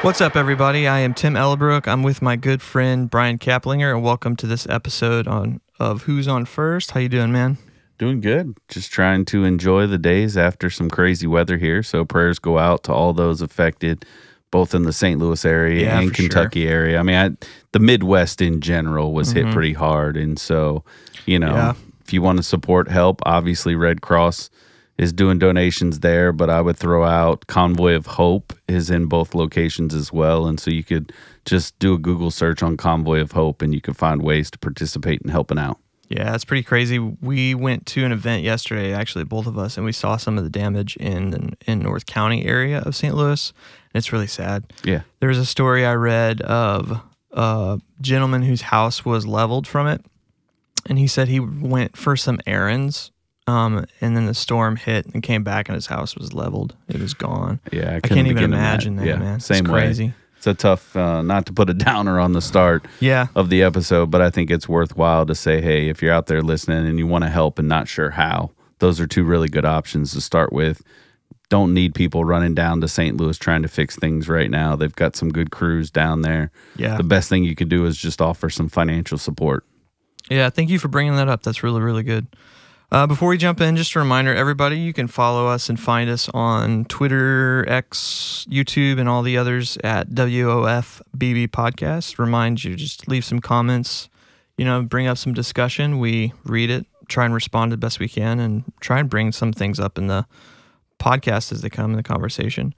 What's up, everybody? I am Tim Ellerbrook. I'm with my good friend Brian Caplinger, and welcome to this episode of Who's On First. How you doing, man? Doing good. Just trying to enjoy the days after some crazy weather here. So prayers go out to all those affected, both in the St. Louis area and Kentucky area. I mean, the Midwest in general was hit pretty hard. And so, if you want to support, help, obviously Red Cross is doing donations there, but I would throw out Convoy of Hope is in both locations as well. And so you could just do a Google search on Convoy of Hope and you can find ways to participate in helping out. Yeah, it's pretty crazy. We went to an event yesterday, actually, both of us, and we saw some of the damage in North County area of St. Louis. And it's really sad. Yeah. There was a story I read of a gentleman whose house was leveled from it. And he said he went for some errands. And then the storm hit and came back and his house was leveled. It was gone. Yeah, I can't even imagine that, man. Same it's crazy. Way. It's a tough, not to put a downer on the start of the episode, but I think it's worthwhile to say, hey, if you're out there listening and you want to help and not sure how, those are two really good options to start with. Don't need people running down to St. Louis trying to fix things right now. They've got some good crews down there. Yeah. The best thing you could do is just offer some financial support. Yeah, thank you for bringing that up. That's really, really good. Before we jump in, just a reminder, everybody, you can follow us and find us on Twitter, X, YouTube, and all the others at WOFBB Podcast. Remind you, just leave some comments, bring up some discussion. We read it, try and respond the best we can, and try and bring some things up in the podcast as they come in the conversation.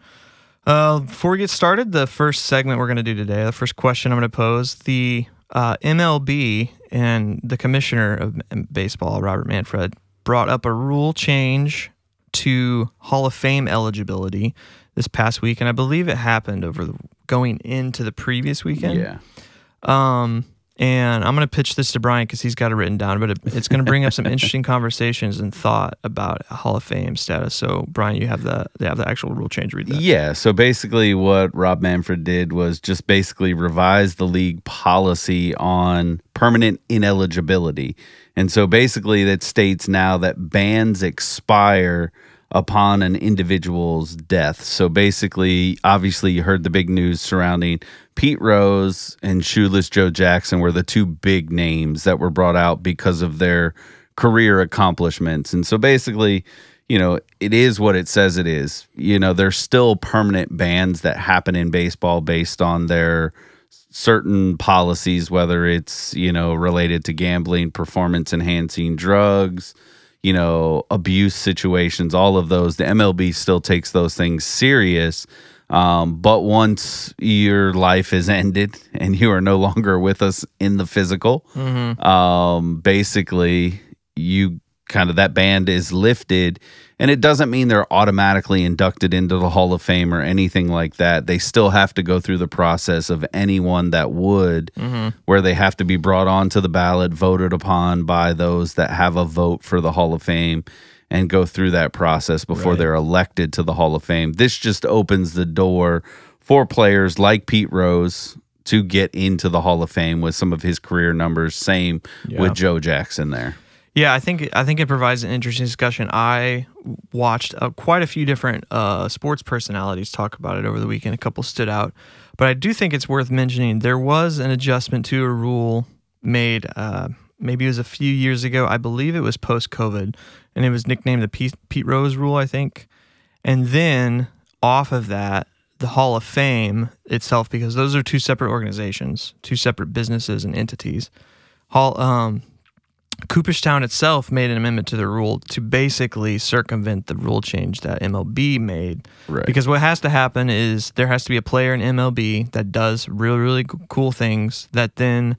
Before we get started, the first segment we're going to do today, the first question I'm going to pose, the MLB and the commissioner of baseball, Robert Manfred, brought up a rule change to Hall of Fame eligibility this past week, and I believe it happened going into the previous weekend. Yeah. And I'm going to pitch this to Brian because he's got it written down, but it's going to bring up some interesting conversations and thought about Hall of Fame status. So, Brian, you have the actual rule change. Read that. Yeah, so basically what Rob Manfred did was just basically revise the league policy on permanent ineligibility. And so basically that states now that bans expire upon an individual's death. So basically, obviously, you heard the big news surrounding Pete Rose and Shoeless Joe Jackson were the two big names that were brought out because of their career accomplishments. And so basically, it is what it says it is. There's still permanent bans that happen in baseball based on their certain policies, whether it's, related to gambling, performance-enhancing drugs, abuse situations, all of those. The MLB still takes those things serious. But once your life is ended and you are no longer with us in the physical, basically that ban is lifted, and it doesn't mean they're automatically inducted into the Hall of Fame or anything like that. They still have to go through the process of anyone that would, where they have to be brought onto the ballot, voted upon by those that have a vote for the Hall of Fame, and go through that process before they're elected to the Hall of Fame. This just opens the door for players like Pete Rose to get into the Hall of Fame with some of his career numbers. Same with Joe Jackson there. Yeah, I think it provides an interesting discussion. I watched quite a few different sports personalities talk about it over the weekend. A couple stood out. But I do think it's worth mentioning there was an adjustment to a rule made, maybe it was a few years ago. I believe it was post-COVID, and it was nicknamed the Pete Rose rule, I think. And then off of that, the Hall of Fame itself, because those are two separate organizations, two separate businesses and entities. Cooperstown itself made an amendment to the rule to basically circumvent the rule change that MLB made. Right. Because what has to happen is there has to be a player in MLB that does really, really cool things that then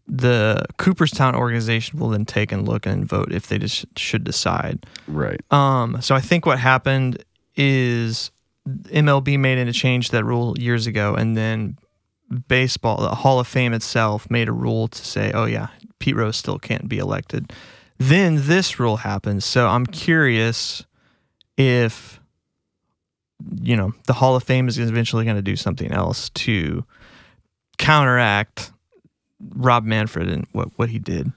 the Cooperstown organization will then take and look and vote if they just should decide. Right. So I think what happened is MLB made a change to that rule years ago, and then baseball, the Hall of Fame itself, made a rule to say, oh yeah, Pete Rose still can't be elected. Then this rule happens. So I'm curious if, the Hall of Fame is eventually going to do something else to counteract Rob Manfred and what he did.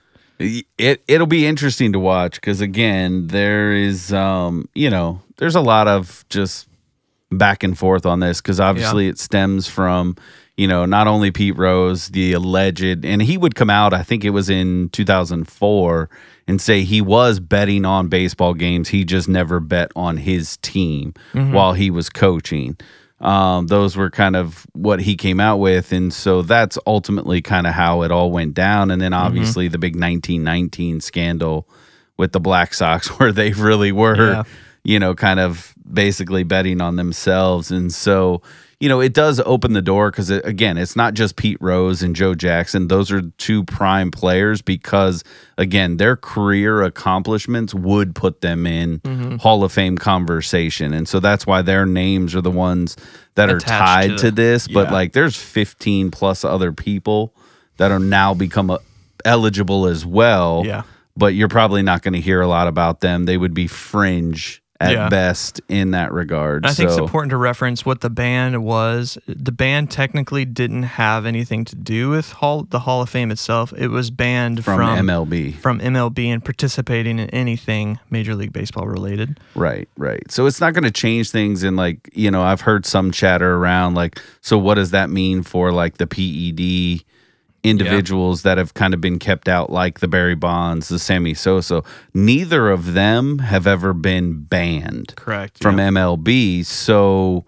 It'll be interesting to watch because, again, there is, there's a lot of just back and forth on this because obviously it stems from, you know, not only Pete Rose, the alleged, and he would come out, I think it was in 2004, and say he was betting on baseball games. He just never bet on his team while he was coaching. Those were kind of what he came out with. And so that's ultimately kind of how it all went down. And then obviously the big 1919 scandal with the Black Sox where they really were, you know, kind of basically betting on themselves. And so, you know, it does open the door because, again, it's not just Pete Rose and Joe Jackson. Those are two prime players because, again, their career accomplishments would put them in Hall of Fame conversation. And so that's why their names are the ones that are tied to this. But, like, there's 15 plus other people that are now become eligible as well. Yeah. But you're probably not going to hear a lot about them. They would be fringe at best in that regard. I think it's important to reference what the ban was. The ban technically didn't have anything to do with the Hall of Fame itself. It was banned from MLB. From MLB and participating in anything Major League Baseball related. Right, right. So it's not going to change things. And, like, you know, I've heard some chatter around, like, so what does that mean for, like, the PED individuals that have kind of been kept out, like the Barry Bonds, the Sammy Sosa? Neither of them have ever been banned from MLB. So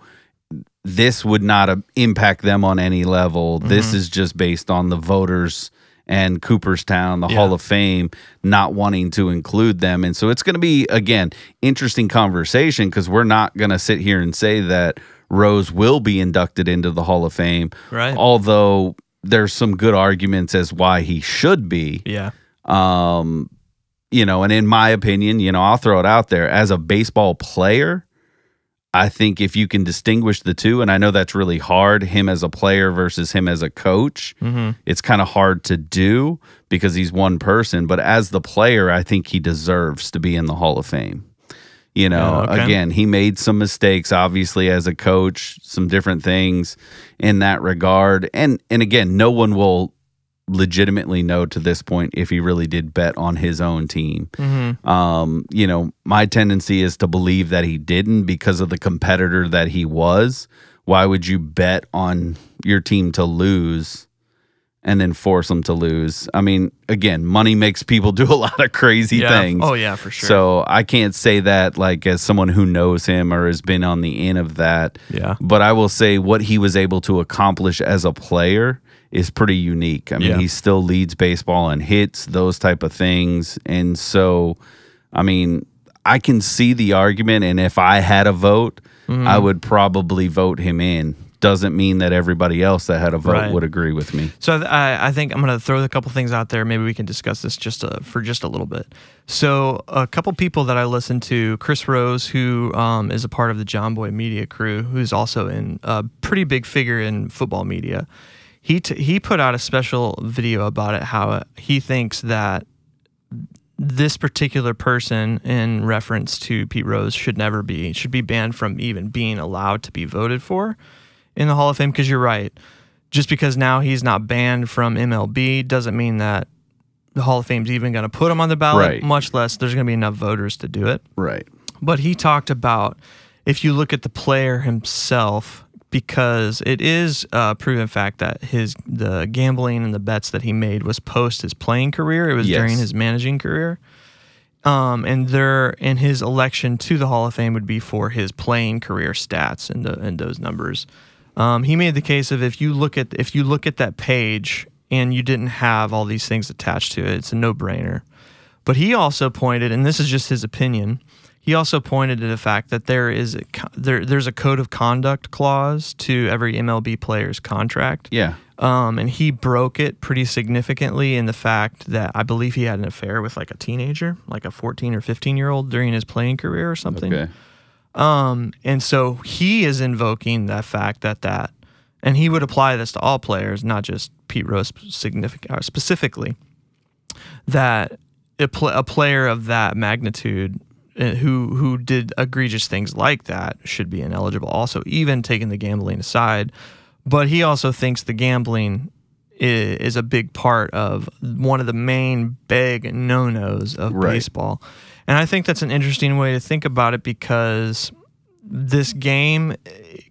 this would not impact them on any level. This is just based on the voters and Cooperstown, the Hall of Fame, not wanting to include them. And so it's going to be, again, interesting conversation because we're not going to sit here and say that Rose will be inducted into the Hall of Fame. Right. Although there's some good arguments as why he should be. Yeah. You know, and in my opinion, you know, I'll throw it out there. As a baseball player, I think if you can distinguish the two, and I know that's really hard, him as a player versus him as a coach, it's kind of hard to do because he's one person. But as the player, I think he deserves to be in the Hall of Fame. You know, again, he made some mistakes, obviously, as a coach, some different things in that regard. And again, no one will legitimately know to this point if he really did bet on his own team. You know, my tendency is to believe that he didn't because of the competitor that he was. Why would you bet on your team to lose and then force them to lose? I mean, again, money makes people do a lot of crazy things. Oh, yeah, for sure. So I can't say that, like, as someone who knows him or has been on the end of that. Yeah. But I will say what he was able to accomplish as a player is pretty unique. I mean, he still leads baseball in hits, those type of things. And so, I mean, I can see the argument, and if I had a vote, I would probably vote him in. Doesn't mean that everybody else that had a vote would agree with me. So I think I'm going to throw a couple things out there. Maybe we can discuss this for just a little bit. So a couple people that I listen to, Chris Rose, who is a part of the John Boy Media crew, who's also a pretty big figure in football media. He put out a special video about it, how he thinks that this particular person, in reference to Pete Rose, should be banned from even being allowed to be voted for in the Hall of Fame. Because you're right, just because now he's not banned from MLB doesn't mean that the Hall of Fame's even going to put him on the ballot, much less there's going to be enough voters to do it. Right. But he talked about, if you look at the player himself, because it is a proven fact that the gambling and the bets that he made was post his playing career. It was during his managing career. And his election to the Hall of Fame would be for his playing career stats and those numbers. He made the case of if you look at that page and you didn't have all these things attached to it, it's a no-brainer. But he also pointed, and this is just his opinion, he also pointed to the fact that there's a code of conduct clause to every MLB player's contract. Yeah. And he broke it pretty significantly in the fact that I believe he had an affair with like a teenager, like a 14 or 15-year-old during his playing career or something. Okay. And so he is invoking that fact and he would apply this to all players, not just Pete Rose specifically, that a player of that magnitude who did egregious things like that should be ineligible also, even taking the gambling aside. But he also thinks the gambling is a big part of one of the main big no-nos of baseball. And I think that's an interesting way to think about it because this game,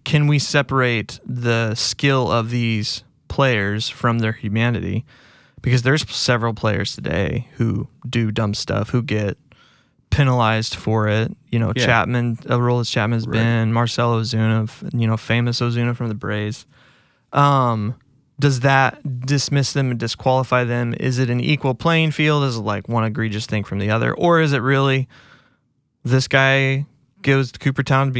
can we separate the skill of these players from their humanity? Because there's several players today who do dumb stuff, who get penalized for it. You know, Chapman, Aroldis Chapman's been, Marcell Ozuna, you know, famous Ozuna from the Braves. Does that dismiss them and disqualify them? Is it an equal playing field? Is it like one egregious thing from the other? Or is it really this guy goes to Cooperstown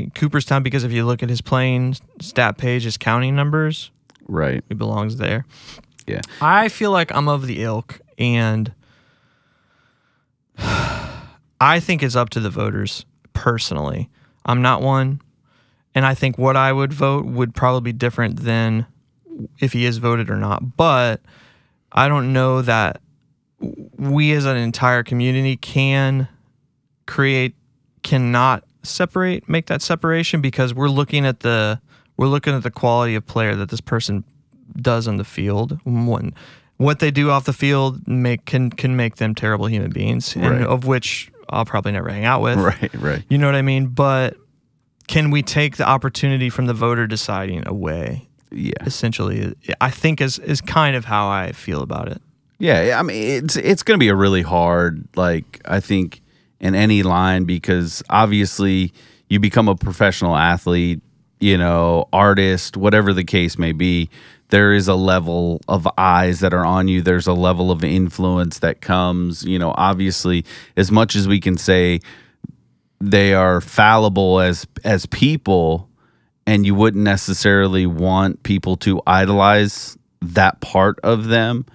because if you look at his playing stat page, his counting numbers, right, he belongs there. Yeah. I feel like I'm of the ilk, and I think it's up to the voters personally. I'm not one, and I think what I would vote would probably be different than if he is voted or not. But I don't know that we as an entire community cannot make that separation, because we're looking at the quality of player that this person does on the field. What they do off the field can make them terrible human beings, and of which I'll probably never hang out with. Right. You know what I mean? But can we take the opportunity from the voter deciding away? Yeah. Essentially, I think is kind of how I feel about it. Yeah, I mean, it's going to be a really hard, like, I think, in any line, because obviously you become a professional athlete, you know, artist, whatever the case may be. There is a level of eyes that are on you. There's a level of influence that comes, you know, obviously, as much as we can say they are fallible as people, and you wouldn't necessarily want people to idolize that part of them.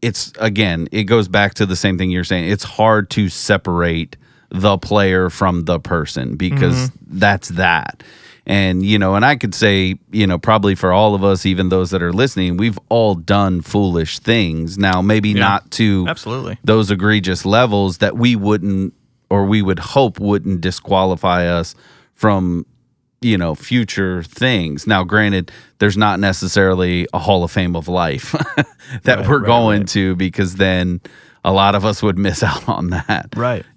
It's, again, it goes back to the same thing you're saying. It's hard to separate the player from the person, because that's that. And, you know, and I could say, you know, probably for all of us, even those that are listening, we've all done foolish things. Now, maybe not to those egregious levels that we wouldn't, or we would hope wouldn't disqualify us from, you know, future things. Now, granted, there's not necessarily a Hall of Fame of life that we're going to, because then a lot of us would miss out on that,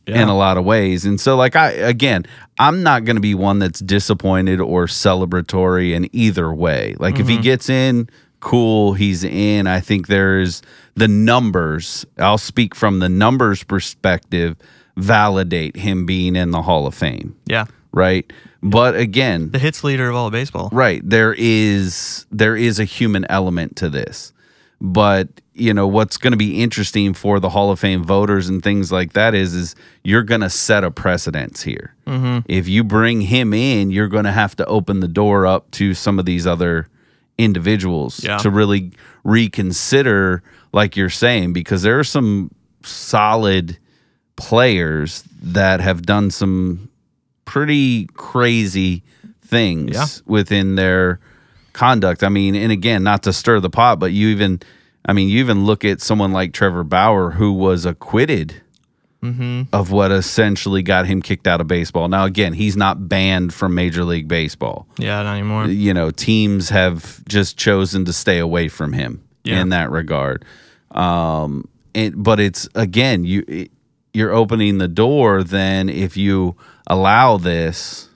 in a lot of ways. And so, like, I'm not going to be one that's disappointed or celebratory in either way. Like, if he gets in, cool, he's in. I think there's the numbers. I'll speak from the numbers perspective, validate him being in the Hall of Fame. Yeah. Right. But again, the hits leader of all of baseball. Right. There is a human element to this. But, you know, what's going to be interesting for the Hall of Fame voters and things like that is you're going to set a precedence here. If you bring him in, you're going to have to open the door up to some of these other individuals to really reconsider, like you're saying, because there are some solid players that have done some pretty crazy things within their conduct. I mean, and again, not to stir the pot, but you even look at someone like Trevor Bauer, who was acquitted of what essentially got him kicked out of baseball. Now, again, he's not banned from Major League Baseball. Yeah, not anymore. You know, teams have just chosen to stay away from him in that regard. But it's, again, you're opening the door then if you allow this.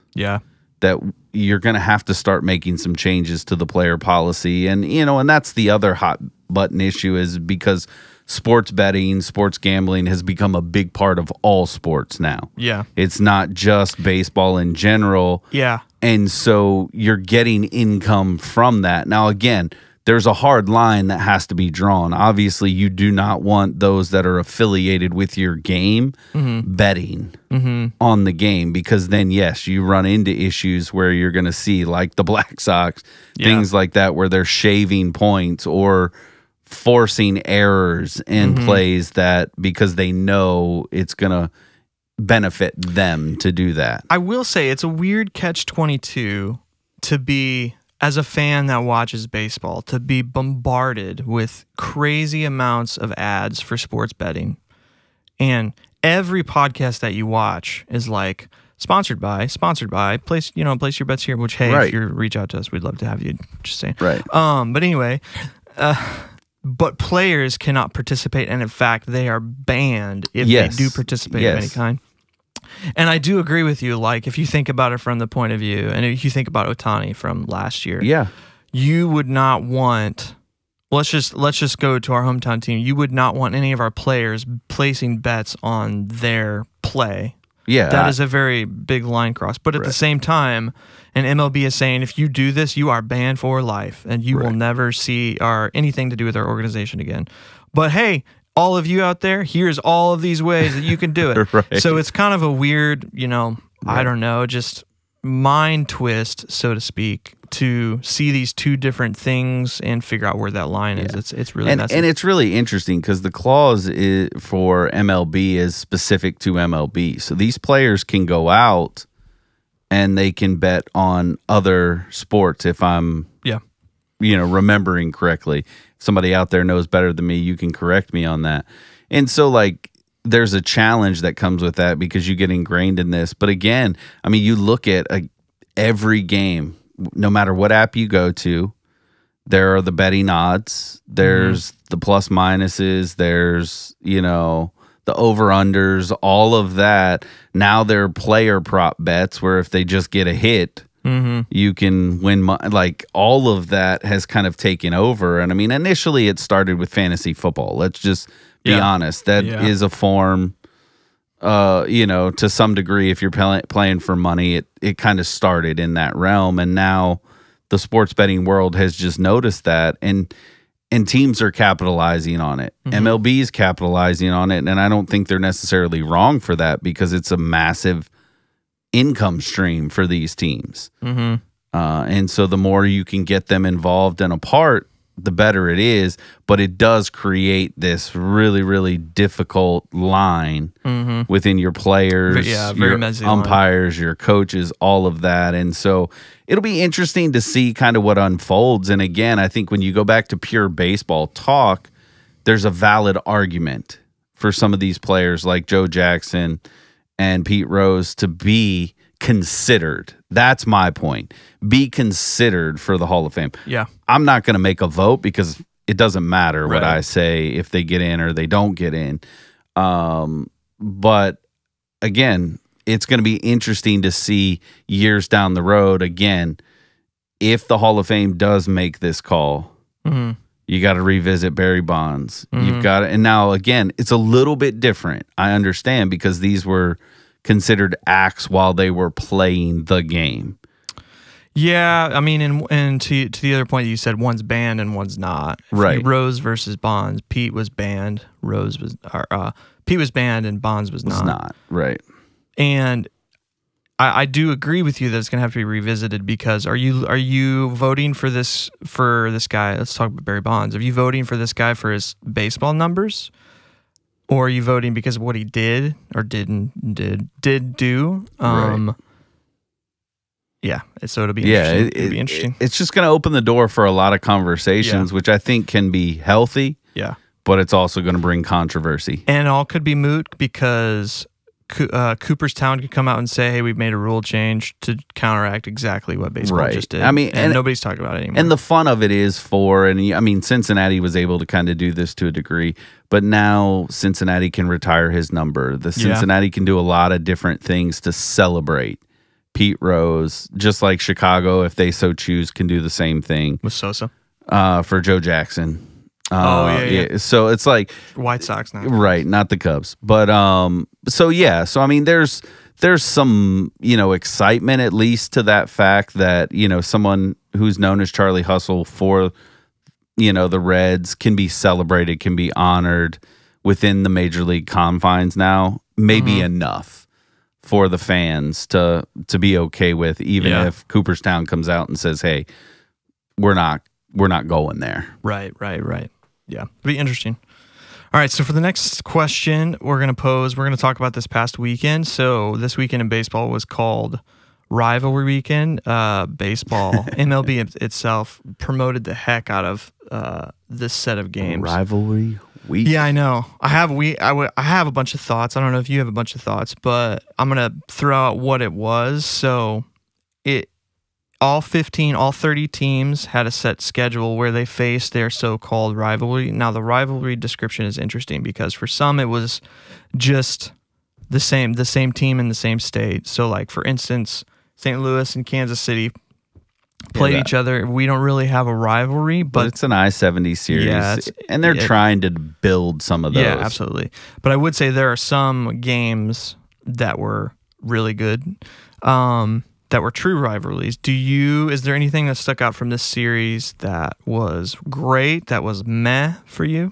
That you're going to have to start making some changes to the player policy. And, you know, and that's the other hot button issue, is because sports betting, sports gambling has become a big part of all sports now. It's not just baseball in general. And so you're getting income from that. Now, again, there's a hard line that has to be drawn. Obviously, you do not want those that are affiliated with your game betting on the game, because then, yes, you run into issues where you're going to see, like the Black Sox, things like that, where they're shaving points or forcing errors in plays that, because they know it's going to benefit them to do that. I will say it's a weird catch-22 to be, as a fan that watches baseball, to be bombarded with crazy amounts of ads for sports betting. And every podcast that you watch is like, sponsored by, place your bets here, which, hey, if you reach out to us, we'd love to have you, just saying. But anyway, but players cannot participate, and in fact, they are banned if they do participate of any kind. And I do agree with you. Like, if you think about it from the point of view, and if you think about Ohtani from last year, Yeah. you would not want. Let's just go to our hometown team. You would not want any of our players placing bets on their play. Yeah. That is a very big line cross. But at the same time, an MLB is saying, if you do this, you are banned for life, and you will never see anything to do with our organization again. But hey, all of you out there, here's all of these ways that you can do it. Right. So it's kind of a weird, I don't know, just mind twist, so to speak, to see these two different things and figure out where that line is. It's really messy. And it's really interesting because the clause for MLB is specific to MLB. So these players can go out and they can bet on other sports if I'm remembering correctly. If somebody out there knows better than me, you can correct me on that. And so like there's a challenge that comes with that because you get ingrained in this. But again, I mean, you look at every game, no matter what app you go to, there are the betting odds, there's the plus minuses, there's, the over-unders, all of that. Now there are player prop bets where if they just get a hit, you can win money. Like all of that has kind of taken over. And I mean, initially it started with fantasy football. Let's just be honest. That is a form, to some degree, if you're playing for money, it kind of started in that realm. And now the sports betting world has just noticed that. And teams are capitalizing on it. MLB is capitalizing on it. And I don't think they're necessarily wrong for that because it's a massive income stream for these teams. And so the more you can get them involved and a part, the better it is. But it does create this really, really difficult line within your players, very messy umpires, your coaches, all of that. And so it'll be interesting to see kind of what unfolds. And again, I think when you go back to pure baseball talk, there's a valid argument for some of these players like Joe Jackson and Pete Rose to be considered. That's my point. Be considered for the Hall of Fame. Yeah. I'm not going to make a vote because it doesn't matter what I say if they get in or they don't get in. But again, it's going to be interesting to see years down the road. Again, if the Hall of Fame does make this call, you got to revisit Barry Bonds. You've got to, and now again, it's a little bit different. I understand because these were considered acts while they were playing the game. Yeah, I mean, and to the other point, you said one's banned and one's not. Right. Rose versus Bonds. Pete was banned. Pete was banned and Bonds was not. Right. And I do agree with you that it's going to have to be revisited because are you voting for this guy? Let's talk about Barry Bonds. Are you voting for this guy for his baseball numbers, or are you voting because of what he did or did do? Right. Yeah, so it'll be interesting. It'll be interesting. It's just going to open the door for a lot of conversations, which I think can be healthy. Yeah, but it's also going to bring controversy, and it all could be moot because Cooperstown could come out and say, hey, we've made a rule change to counteract exactly what baseball just did. I mean, and nobody's talking about it anymore. And the fun of it is Cincinnati was able to kind of do this to a degree, but now Cincinnati can retire his number. Cincinnati can do a lot of different things to celebrate Pete Rose, just like Chicago, if they so choose, can do the same thing. With Sosa? For Joe Jackson. Yeah. So it's like White Sox now, right? Not the Cubs, but So I mean, there's some excitement at least to that fact that someone who's known as Charlie Hustle for the Reds can be celebrated, can be honored within the major league confines now. Maybe enough for the fans to be okay with, even if Cooperstown comes out and says, hey, we're not going there. Right. Yeah, it'll be interesting. All right, so for the next question we're going to talk about this past weekend. So this weekend in baseball was called Rivalry Weekend. Baseball, MLB itself promoted the heck out of this set of games. Rivalry Week. Yeah, I know. I have a bunch of thoughts. I don't know if you have a bunch of thoughts, but I'm going to throw out what it was. So all 30 teams had a set schedule where they faced their so-called rivalry. Now, the rivalry description is interesting because for some it was just the same team in the same state. So, like, for instance, St. Louis and Kansas City played each other. We don't really have a rivalry, but it's an I-70 series, and they're trying to build some of those. Yeah, absolutely. But I would say there are some games that were really good, that were true rivalries. Is there anything that stuck out from this series that was great, that was meh for you?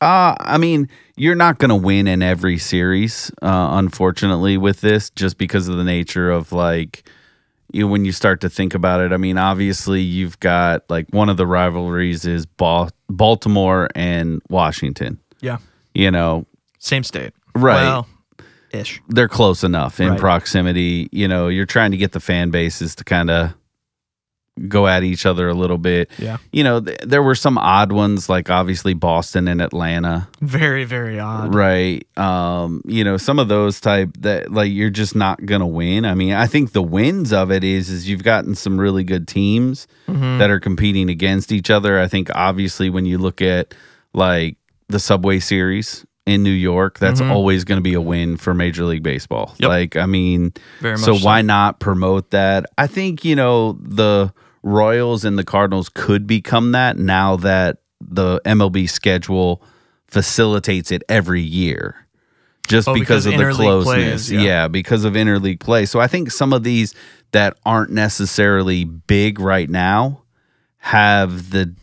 I mean, you're not going to win in every series, unfortunately, with this, just because of the nature of, like, when you start to think about it. I mean, obviously, you've got, like, one of the rivalries is Baltimore and Washington. Yeah. Same state. Right. Well, ish. They're close enough in proximity. You're trying to get the fan bases to kind of go at each other a little bit. Yeah. There were some odd ones, like obviously Boston and Atlanta. Very, very odd. Right. Some of those type that, like, you're just not going to win. I mean, I think the wins of it is you've gotten some really good teams that are competing against each other. I think obviously when you look at, like, the Subway Series in New York, that's always going to be a win for Major League Baseball. Yep. Like, I mean, very much so why not promote that? I think, the Royals and the Cardinals could become that now that the MLB schedule facilitates it every year, just because of the closeness. Plays, because of interleague play. So I think some of these that aren't necessarily big right now have the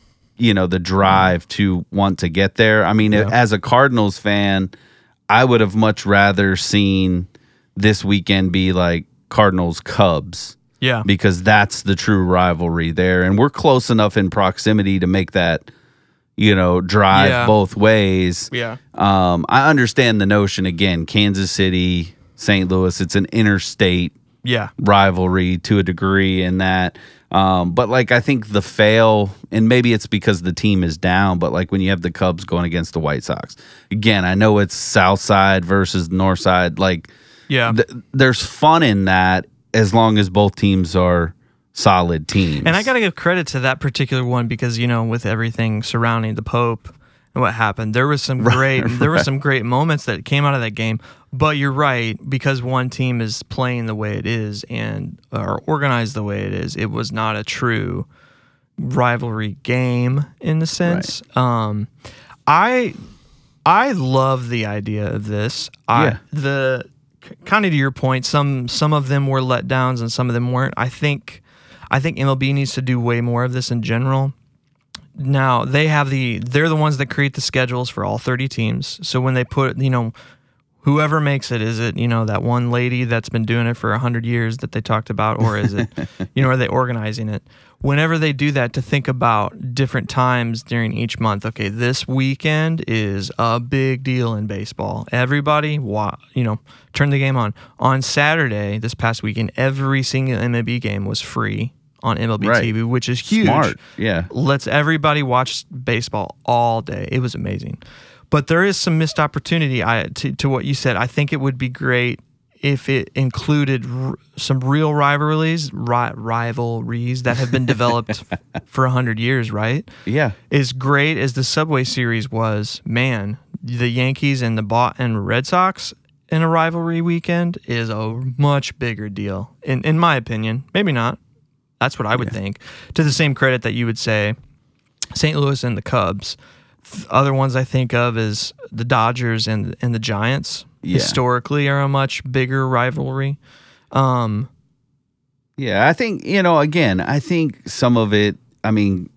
drive to want to get there. I mean, as a Cardinals fan, I would have much rather seen this weekend be like Cardinals Cubs. Yeah. Because that's the true rivalry there. And we're close enough in proximity to make that, drive both ways. Yeah. I understand the notion, again, Kansas City, St. Louis, it's an interstate rivalry to a degree in that. But, like, I think the fail, and maybe it's because the team is down, but, like, when you have the Cubs going against the White Sox, again, I know it's South Side versus North Side. Like, there's fun in that, as long as both teams are solid teams. And I got to give credit to that particular one because, with everything surrounding the Pope and what happened, there was some great moments that came out of that game. But you're right, because one team is playing the way it is and or organized the way it is, it was not a true rivalry game in the sense. Right. I love the idea of this. Kind of to your point, some of them were letdowns and some of them weren't. I think MLB needs to do way more of this in general. Now they're the ones that create the schedules for all 30 teams. So when they put, whoever makes it, is it, that one lady that's been doing it for 100 years that they talked about, or is it, are they organizing it? Whenever they do that, to think about different times during each month. Okay, this weekend is a big deal in baseball. Everybody, turn the game on. On Saturday, this past weekend, every single MLB game was free on MLB TV, which is huge. Smart, yeah. Lets everybody watch baseball all day. It was amazing. But there is some missed opportunity to what you said. I think it would be great if it included some real rivalries that have been developed for 100 years, right? Yeah. As great as the Subway Series was, man, the Yankees and the Red Sox in a rivalry weekend is a much bigger deal, in my opinion. Maybe not. That's what I would think. To the same credit that you would say St. Louis and the Cubs. Other ones I think of is the Dodgers and the Giants. Historically are a much bigger rivalry. I think, again, I think some of it, I mean,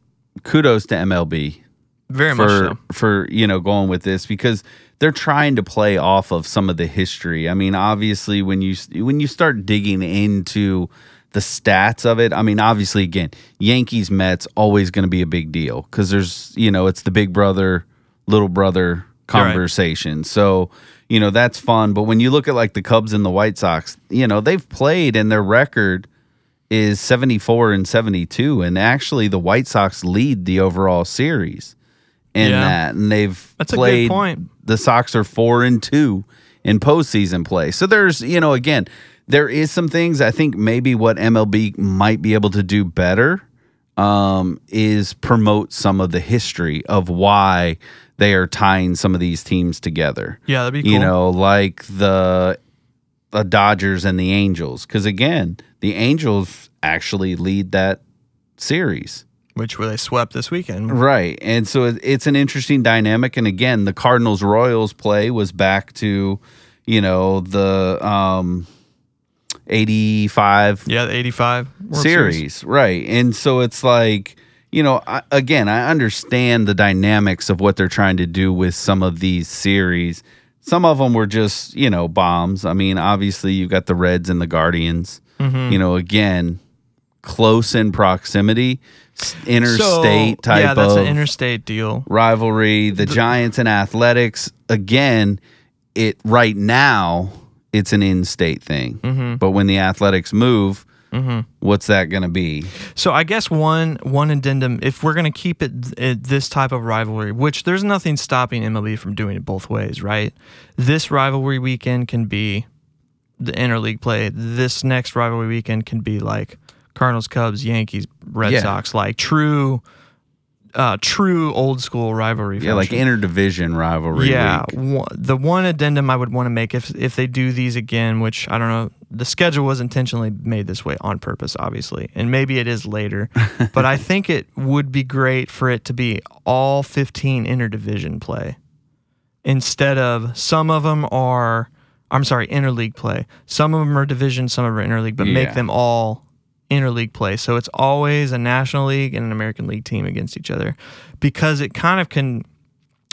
kudos to MLB. Very much so. For, going with this, because they're trying to play off of some of the history. I mean, obviously, when you start digging into the stats of it, I mean, obviously, again, Yankees, Mets, always going to be a big deal because there's, it's the big brother, little brother conversation. Right. So, that's fun. But when you look at like the Cubs and the White Sox, they've played and their record is 74-72. And actually the White Sox lead the overall series in that. And that's played, a good point. The Sox are 4-2 in postseason play. So there's, there is some things I think maybe what MLB might be able to do better is promote some of the history of why they are tying some of these teams together. Yeah, that'd be cool. You know, like the Dodgers and the Angels. Because, again, the Angels actually lead that series. Which were they swept this weekend. Right. And so it's an interesting dynamic. And, again, the Cardinals-Royals play was back to, you know, the 85. Yeah, the 85 World Series. Right. And so it's like, you know, I understand the dynamics of what they're trying to do with some of these series. Some of them were just, you know, bombs. I mean, obviously, you got the Reds and the Guardians. Mm-hmm. You know, again, close in proximity, interstate type yeah, that's of an interstate deal. Rivalry. The Giants and Athletics, again, right now, it's an in-state thing. Mm-hmm. But when the Athletics move, mm-hmm. what's that going to be? So I guess one addendum, if we're going to keep it this type of rivalry, which there's nothing stopping MLB from doing it both ways, right? This rivalry weekend can be the interleague play. This next rivalry weekend can be like Cardinals, Cubs, Yankees, Red Sox, like true old school rivalry. Yeah, like interdivision rivalry. Yeah, week. The one addendum I would want to make if they do these again, which I don't know, the schedule was intentionally made this way on purpose, obviously, and maybe it is later, but I think it would be great for it to be all 15 interdivision play instead of some of them are, I'm sorry, interleague play. Some of them are division, some of them are interleague, but make them all interleague play. So it's always a National League and an American League team against each other, because it kind of can,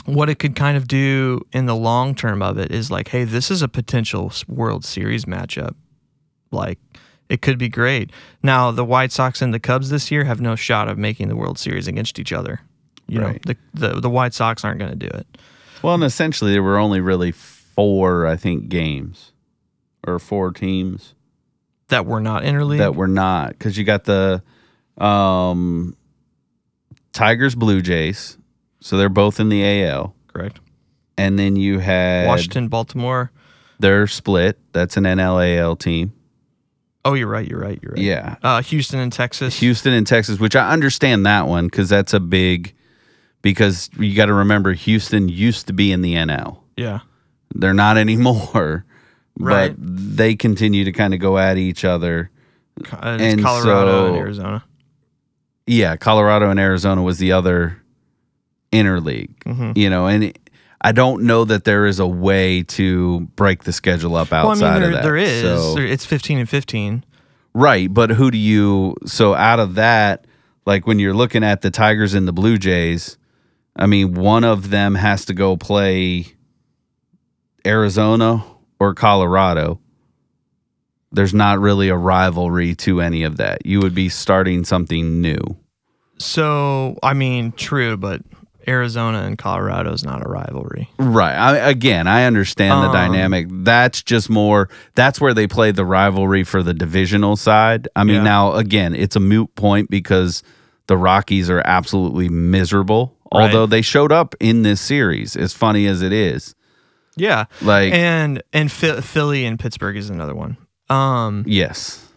what it could kind of do in the long term of it is like, hey, this is a potential World Series matchup. Like, it could be great. Now, the White Sox and the Cubs this year have no shot of making the World Series against each other. You know, the White Sox aren't going to do it. Well, and essentially there were only really 4, I think, games or 4 teams that were not interleague. That were not, because you got the Tigers, Blue Jays, so they're both in the AL. Correct. And then you had Washington, Baltimore. They're split. That's an NL-AL team. Oh, you're right. Yeah. Houston and Texas. Houston and Texas, which I understand that one because that's a big, because you got to remember Houston used to be in the NL. Yeah. They're not anymore. Right. But they continue to kind of go at each other. It's Colorado and Arizona. Yeah, Colorado and Arizona was the other interleague. Mm-hmm. You know, and I don't know that there is a way to break the schedule up outside of that. There is. So, It's 15 and 15. Right, but who do you... So out of that, like when you're looking at the Tigers and the Blue Jays, I mean, one of them has to go play Arizona or Colorado. There's not really a rivalry to any of that. You would be starting something new. So, I mean, true, but Arizona and Colorado is not a rivalry. Right. I understand the dynamic. That's just more, that's where they play the rivalry for the divisional side. I mean, now, again, it's a moot point because the Rockies are absolutely miserable, although they showed up in this series, as funny as it is. Yeah. Like, and Philly and Pittsburgh is another one. Yes.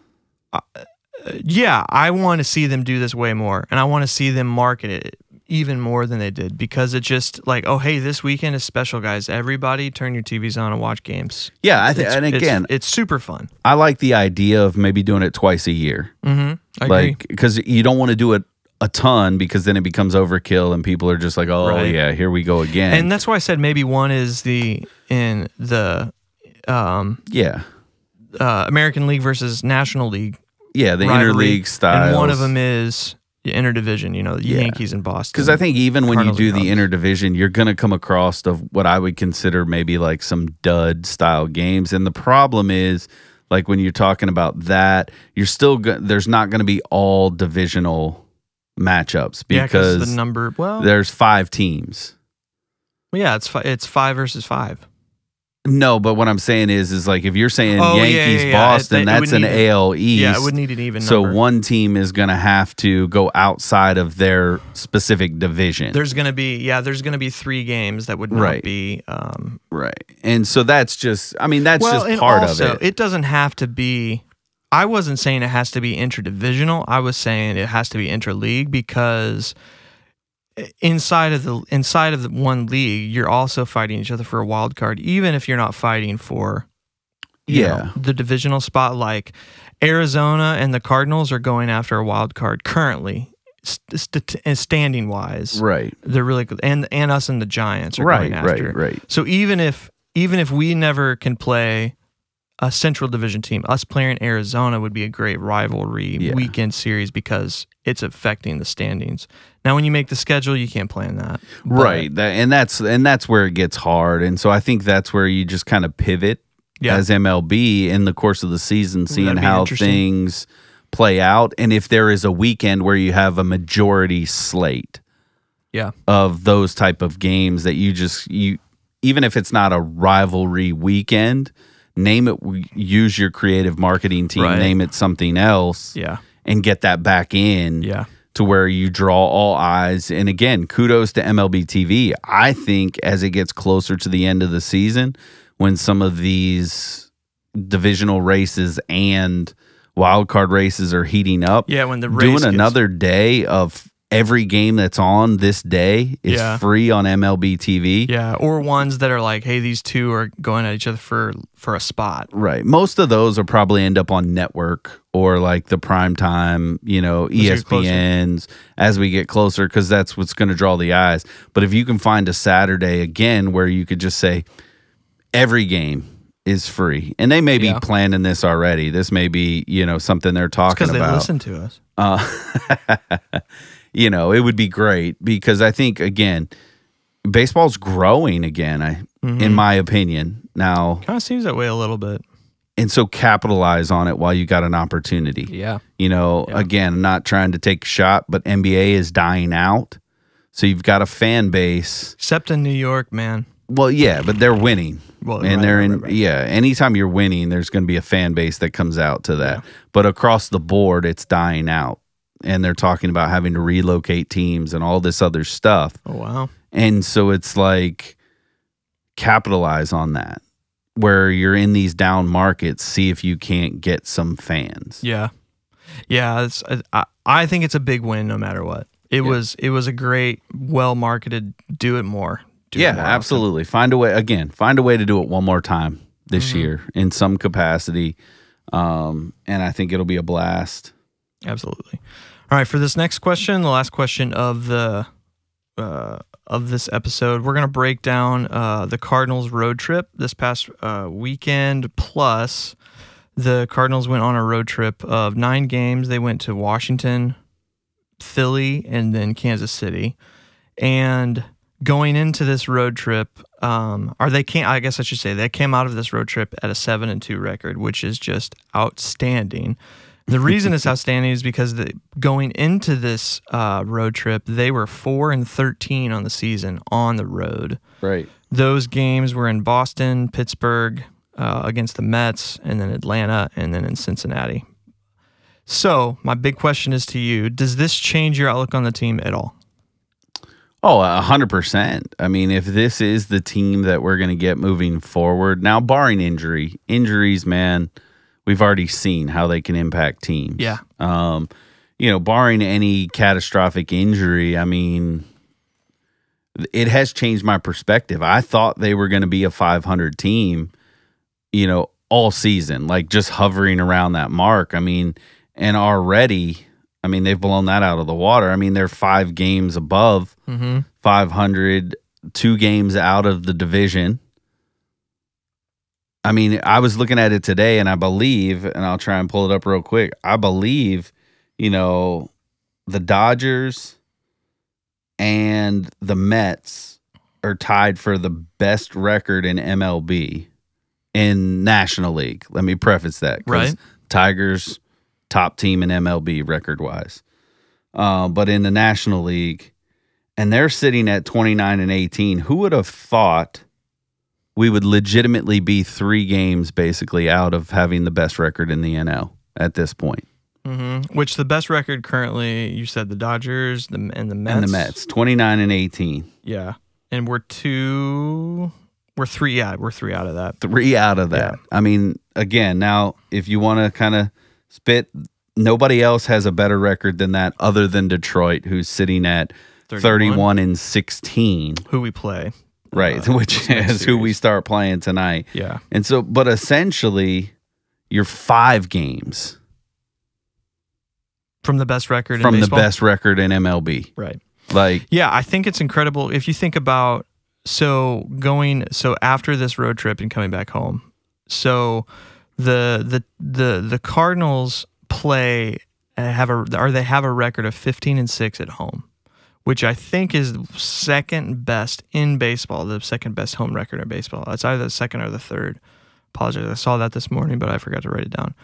Yeah, I want to see them do this way more, and I want to see them market it even more than they did, because it's just like, oh, hey, this weekend is special, guys. Everybody turn your TVs on and watch games. Yeah, and again, it's super fun. I like the idea of maybe doing it twice a year. Mm-hmm. I agree. Because you don't want to do it a ton, because then it becomes overkill and people are just like, oh, yeah, here we go again. And that's why I said maybe one is in the American League versus National League. Yeah, the interleague style. And one of them is interdivision, you know, the Yankees and Boston. Because I think even when Cardinals you do the interdivision, you're going to come across of what I would consider maybe like some dud style games. And the problem is, like when you're talking about that, you're still there's not going to be all divisional matchups, because the number, there's 5 teams. Well, yeah, it's 5 versus 5. No, but what I'm saying is like if you're saying Yankees, Boston, that's an AL East. Yeah, it would need an even number. So one team is going to have to go outside of their specific division. There's going to be 3 games that would not be right. And so that's just, I mean, that's just part of it. It doesn't have to be I wasn't saying it has to be interdivisional. I was saying it has to be interleague because inside of the one league, you're also fighting each other for a wild card, even if you're not fighting for the divisional spot. Like Arizona and the Cardinals are going after a wild card currently, standing wise. Right. They're really good, and us and the Giants are going after. Right. So even if we never can play a Central Division team, us playing Arizona would be a great rivalry weekend series because it's affecting the standings. Now, when you make the schedule, you can't plan that. Right. And that's where it gets hard. And so I think that's where you just kind of pivot as MLB in the course of the season, seeing how things play out. And if there is a weekend where you have a majority slate of those type of games that you even if it's not a rivalry weekend, name it, use your creative marketing team, name it something else, and get that back in to where you draw all eyes. And again, kudos to MLB TV. I think as it gets closer to the end of the season, when some of these divisional races and wild card races are heating up, when the race doing another day of every game that's on this day is free on MLB TV. Yeah, or ones that are like, hey, these two are going at each other for a spot. Right. Most of those will probably end up on network or like the primetime, ESPNs as we get closer, because that's what's going to draw the eyes. But if you can find a Saturday, again, where you could just say every game is free, and they may be planning this already. This may be, something they're talking about. Because they listen to us. It would be great because I think, again, baseball's growing again, in my opinion. Now, kind of seems that way a little bit. And so capitalize on it while you got an opportunity. Yeah. Again, not trying to take a shot, but NBA is dying out. So you've got a fan base. Except in New York, man. Well, yeah, but they're winning. Well, and they're in, anytime you're winning, there's going to be a fan base that comes out to that. Yeah. But across the board, it's dying out. And they're talking about having to relocate teams and all this other stuff. Oh, wow. And so it's like, capitalize on that. Where you're in these down markets, see if you can't get some fans. Yeah. Yeah, I think it's a big win no matter what. It was a great, well-marketed, do it more. Absolutely. Find a way to do it one more time this year in some capacity. And I think it'll be a blast. Absolutely. All right, for this next question, the last question of this episode, we're going to break down the Cardinals road trip this past weekend, plus the Cardinals went on a road trip of 9 games. They went to Washington, Philly, and then Kansas City. And going into this road trip, they came out of this road trip at a 7-2 record, which is just outstanding. The reason it's outstanding is because going into this road trip, they were 4-13 on the season on the road. Right. Those games were in Boston, Pittsburgh, against the Mets, and then Atlanta, and then in Cincinnati. So my big question is to you: does this change your outlook on the team at all? Oh, 100%. I mean, if this is the team that we're going to get moving forward, now barring injuries, man. We've already seen how they can impact teams. Yeah. Barring any catastrophic injury, I mean, it has changed my perspective. I thought they were going to be a 500 team, all season, like just hovering around that mark. I mean, and already, they've blown that out of the water. I mean, they're 5 games above 500, 2 games out of the division. I mean, I was looking at it today, and I believe, and I'll try and pull it up real quick, I believe, the Dodgers and the Mets are tied for the best record in MLB in National League. Let me preface that. Right. Tigers, top team in MLB record-wise. But in the National League, and they're sitting at 29-18. Who would have thought we would legitimately be 3 games basically out of having the best record in the NL at this point? Which the best record currently, you said the Dodgers and the Mets. And the Mets, 29-18. Yeah, and we're 3 out of that. 3 out of that. Yeah. I mean, again, now if you want to kind of Spit. Nobody else has a better record than that other than Detroit, who's sitting at 31-16. Who we play. Right, which is who we start playing tonight. Yeah. And so, but essentially, you're 5 games from the best record from in the baseball? best record in MLB. Right. Like, yeah, I think it's incredible if you think about so after this road trip and coming back home. So the Cardinals have a record of 15-6 at home, which I think is second best in baseball, the second best home record in baseball. It's either the second or the third. Apologize, I saw that this morning, but I forgot to write it down.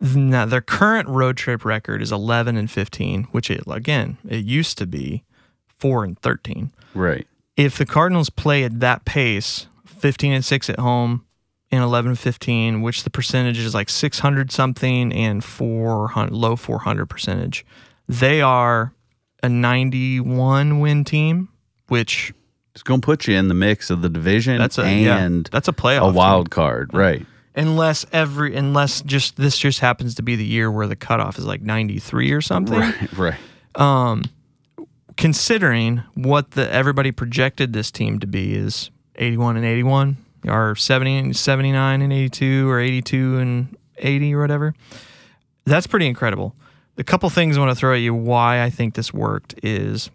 Now, their current road trip record is 11-15, which it used to be 4-13. right. If the Cardinals play at that pace, 15-6 at home and 11-15, which the percentage is like 600 something and low 400 percentage, they are a 91 win team, which it's going to put you in the mix of the division that's a playoff, a wild team. card, right? Unless this just happens to be the year where the cutoff is like 93 or something, right. Considering what everybody projected this team to be is 81-81, or 79-82, or 82-80, or whatever. That's pretty incredible. The couple things I want to throw at you why I think this worked is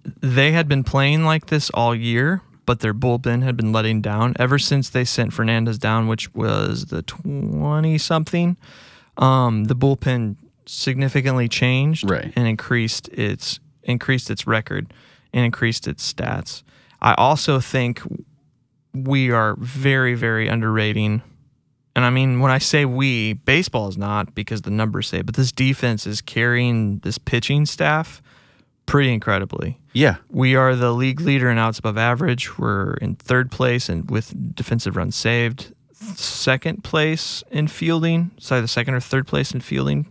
they had been playing like this all year, but their bullpen had been letting down ever since they sent Fernandez down, which was the 20-something. The bullpen significantly changed and increased its record and increased its stats. I also think we are very, very underrating. And I mean, when I say we, baseball is not because the numbers say, but this defense is carrying this pitching staff pretty incredibly. Yeah. We are the league leader in outs above average. We're in 3rd place and with defensive runs saved. 2nd place in fielding. Sorry, the 2nd or 3rd place in fielding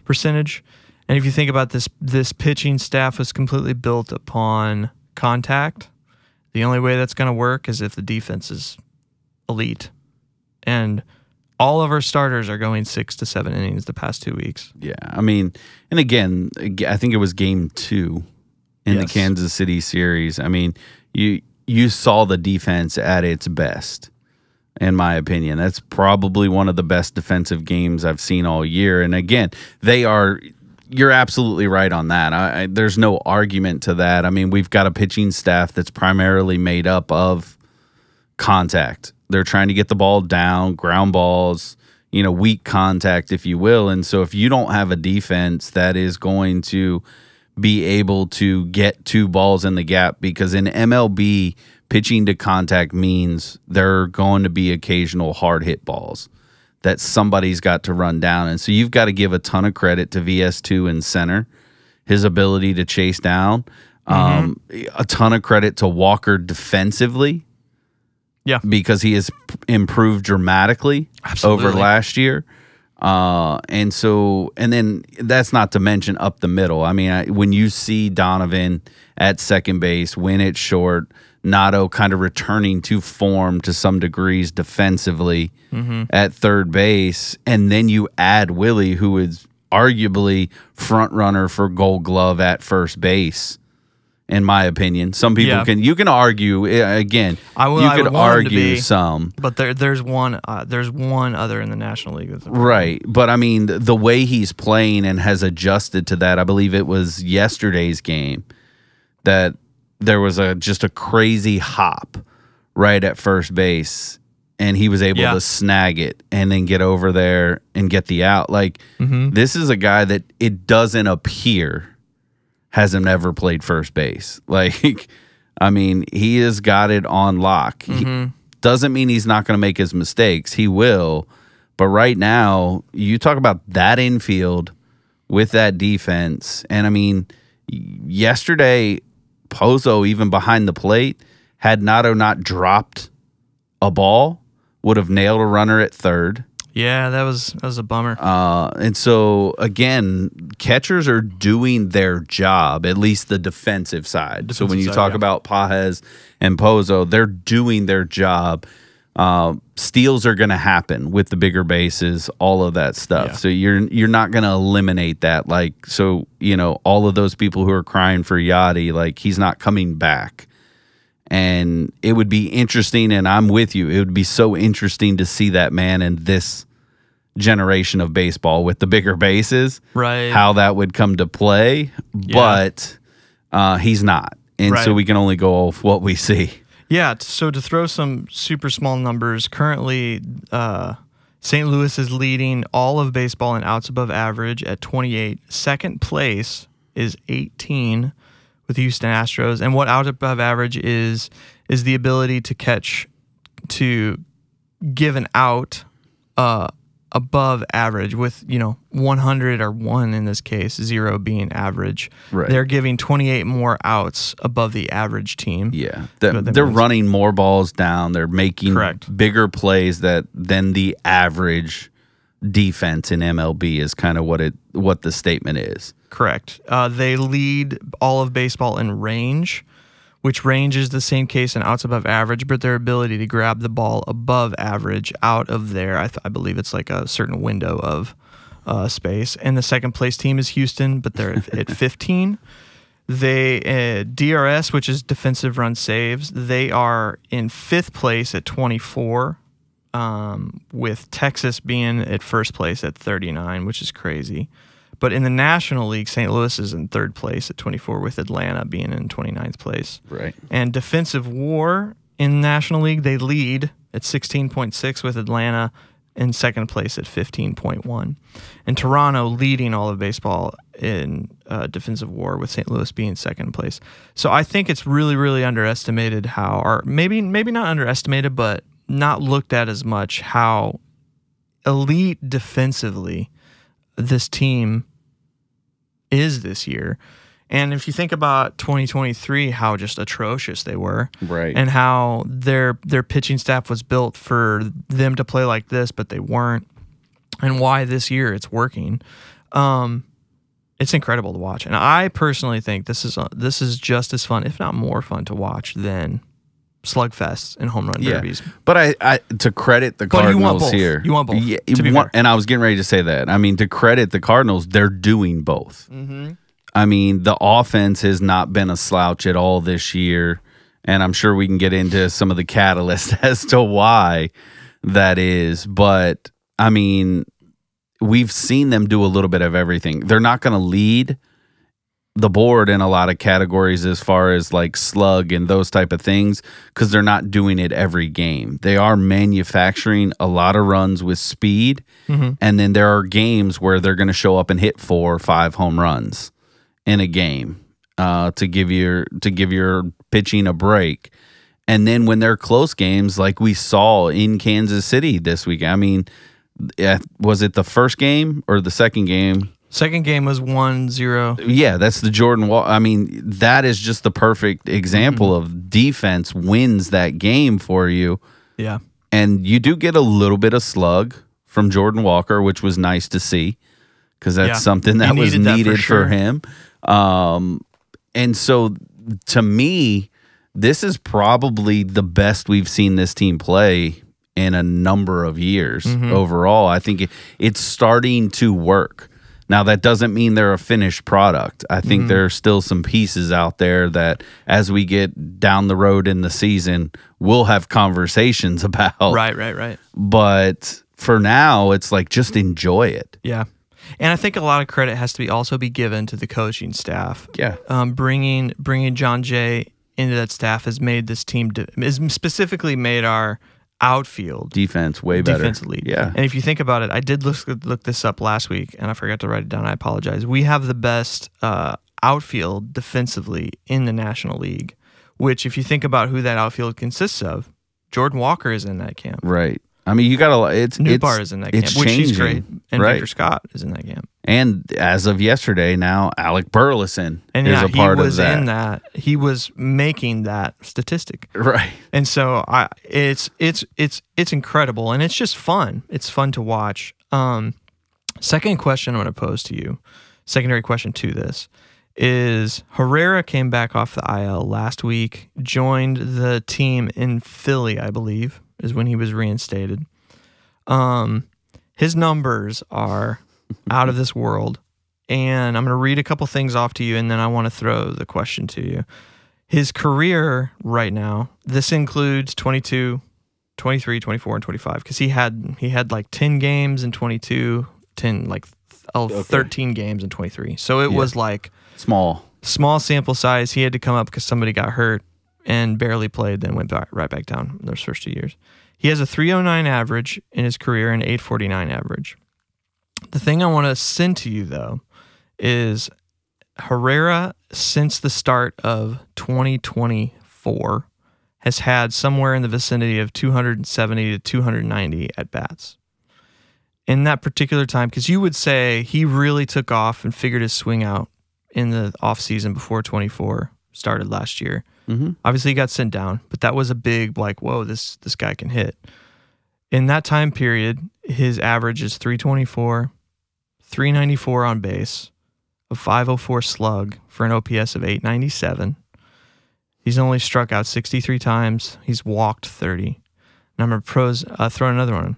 percentage. And if you think about this pitching staff was completely built upon contact. The only way that's going to work is if the defense is elite. And all of our starters are going 6 to 7 innings the past 2 weeks. Yeah, I mean, and again, I think it was game 2 in the Kansas City series. I mean, you saw the defense at its best, in my opinion. That's probably one of the best defensive games I've seen all year. And again, you're absolutely right on that. There's no argument to that. I mean, we've got a pitching staff that's primarily made up of contact. They're trying to get the ball down, ground balls, weak contact, if you will. And so if you don't have a defense that is going to be able to get 2 balls in the gap, because in MLB, pitching to contact means there are going to be occasional hard hit balls that somebody's got to run down. And so you've got to give a ton of credit to VS2 in center, his ability to chase down. A ton of credit to Walker defensively. Yeah. Because he has improved dramatically over last year. And then that's not to mention up the middle. I mean, when you see Donovan at second base, when it's short, Nato kind of returning to form to some degrees defensively at third base, and then you add Willie, who is arguably front runner for Gold Glove at first base, in my opinion. Some people you can argue again. You could argue some, but there's one other in the National League. Right, but I mean the way he's playing and has adjusted to that. I believe it was yesterday's game that there was just a crazy hop right at first base, and he was able to snag it and then get over there and get the out. Like, this is a guy that it doesn't appear hasn't ever played first base. Like, I mean, he has got it on lock. Doesn't mean he's not going to make his mistakes. He will. But right now, you talk about that infield with that defense. And, I mean, yesterday, Pozo, even behind the plate, had Nato not dropped a ball, would have nailed a runner at third. Yeah, that was a bummer. And so, again, catchers are doing their job, at least the defensive side. So when you talk about Pages and Pozo, they're doing their job. Steals are going to happen with the bigger bases, all of that stuff. Yeah. So you're not going to eliminate that. Like, so, you know, all of those people who are crying for Yachty, like, he's not coming back. And it would be interesting, and I'm with you, it would be so interesting to see that man in this generation of baseball with the bigger bases, right? How that would come to play. Yeah. But he's not. And so we can only go off what we see. Yeah, so to throw some super small numbers, currently St. Louis is leading all of baseball in outs above average at 28. Second place is 18 with the Houston Astros. And what out above average is the ability to give an out above average with, 100 or 1 in this case, 0 being average. Right. They're giving 28 more outs above the average team. Yeah. They're running more balls down. They're making bigger plays than the average defense in MLB is kind of what the statement is. Correct. They lead all of baseball in range, which range is the same case in outs above average, but their ability to grab the ball above average out of there, I believe it's like a certain window of space. And the second place team is Houston, but they're at 15. They DRS, which is defensive run saves, they are in 5th place at 24, with Texas being at first place at 39, which is crazy. But in the National League, St. Louis is in 3rd place at 24, with Atlanta being in 29th place. Right. And defensive WAR in the National League, they lead at 16.6 with Atlanta in 2nd place at 15.1. And Toronto leading all of baseball in defensive WAR, with St. Louis being 2nd place. So I think it's really, really underestimated or maybe not underestimated, but not looked at as much, how elite defensively this team is this year. And if you think about 2023, how just atrocious they were, right? And how their pitching staff was built for them to play like this, but they weren't, and why this year it's working. It's incredible to watch, and I personally think this is just as fun, if not more fun, to watch than slugfests and home run derbies. But I to credit the Cardinals here, you want both. Yeah, and I was getting ready to say that. I mean, to credit the Cardinals, they're doing both. Mm-hmm. I mean, the offense has not been a slouch at all this year, and I'm sure we can get into some of the catalysts as to why that is. But I mean, we've seen them do a little bit of everything. They're not going to lead the board in a lot of categories as far as like slug and those type of things, because they're not doing it every game. They are manufacturing a lot of runs with speed, and then there are games where they're going to show up and hit 4 or 5 home runs in a game to give your pitching a break. And then when they're close games, like we saw in Kansas City this week, I mean, was it the first game or the second game? Second game was 1-0. Yeah, that's the Jordan Wall. I mean, that is just the perfect example of defense wins that game for you. Yeah. And you do get a little bit of slug from Jordan Walker, which was nice to see, because that's something that was needed for him. And so, to me, this is probably the best we've seen this team play in a number of years overall. I think it's starting to work. Now, that doesn't mean they're a finished product. I think there are still some pieces out there that, as we get down the road in the season, we'll have conversations about. Right. But for now, it's like, just enjoy it. Yeah. And I think a lot of credit has to also be given to the coaching staff. Yeah. Bringing John Jay into that staff has made this team, specifically made our outfield defense way better. Defensively. Yeah. And if you think about it, I did look this up last week, and I forgot to write it down. I apologize. We have the best outfield defensively in the National League, which, if you think about who that outfield consists of, Jordan Walker is in that camp. Right. I mean, you got a. It's Newbar is in that camp, which is great, and Victor Scott is in that camp. And as of yesterday, now Alec Burleson is a part of that. He was in that. He was making that statistic. Right. And so it's incredible, and it's just fun. It's fun to watch. Second question I'm going to pose to you, secondary question to this, is Herrera came back off the IL last week, joined the team in Philly, I believe, is when he was reinstated. His numbers are out of this world. And I'm going to read a couple things off to you, and then I want to throw the question to you. His career right now, this includes 22, 23, 24, and 25, because he had like 10 games in 22, 13 games in 23. So it was like small sample size. He had to come up because somebody got hurt and barely played, then went right back down in those first 2 years. He has a 309 average in his career and 849 average. The thing I want to send to you, though, is Herrera, since the start of 2024, has had somewhere in the vicinity of 270 to 290 at-bats. In that particular time, because you would say he really took off and figured his swing out in the offseason before 24 started last year. Mm-hmm. Obviously, he got sent down, but that was a big, like, whoa, this guy can hit. In that time period, his average is 324, 394 on base, a 504 slug for an OPS of 897. He's only struck out 63 times. He's walked 30. And I'm going to throw another one.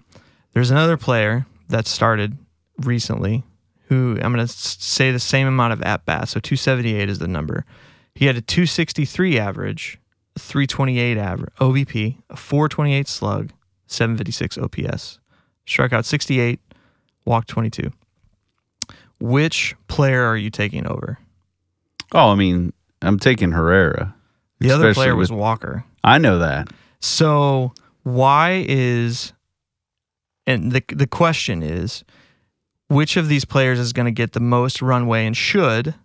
There's another player that started recently who I'm going to say the same amount of at-bats, so 278 is the number. He had a 263 average, a 328 average, OBP, a 428 slug, 756 OPS. Struck out 68, walked 22. Which player are you taking over? Oh, I mean, I'm taking Herrera. The other player was Walker. I know that. So why is, and the question is, which of these players is going to get the most runway and should?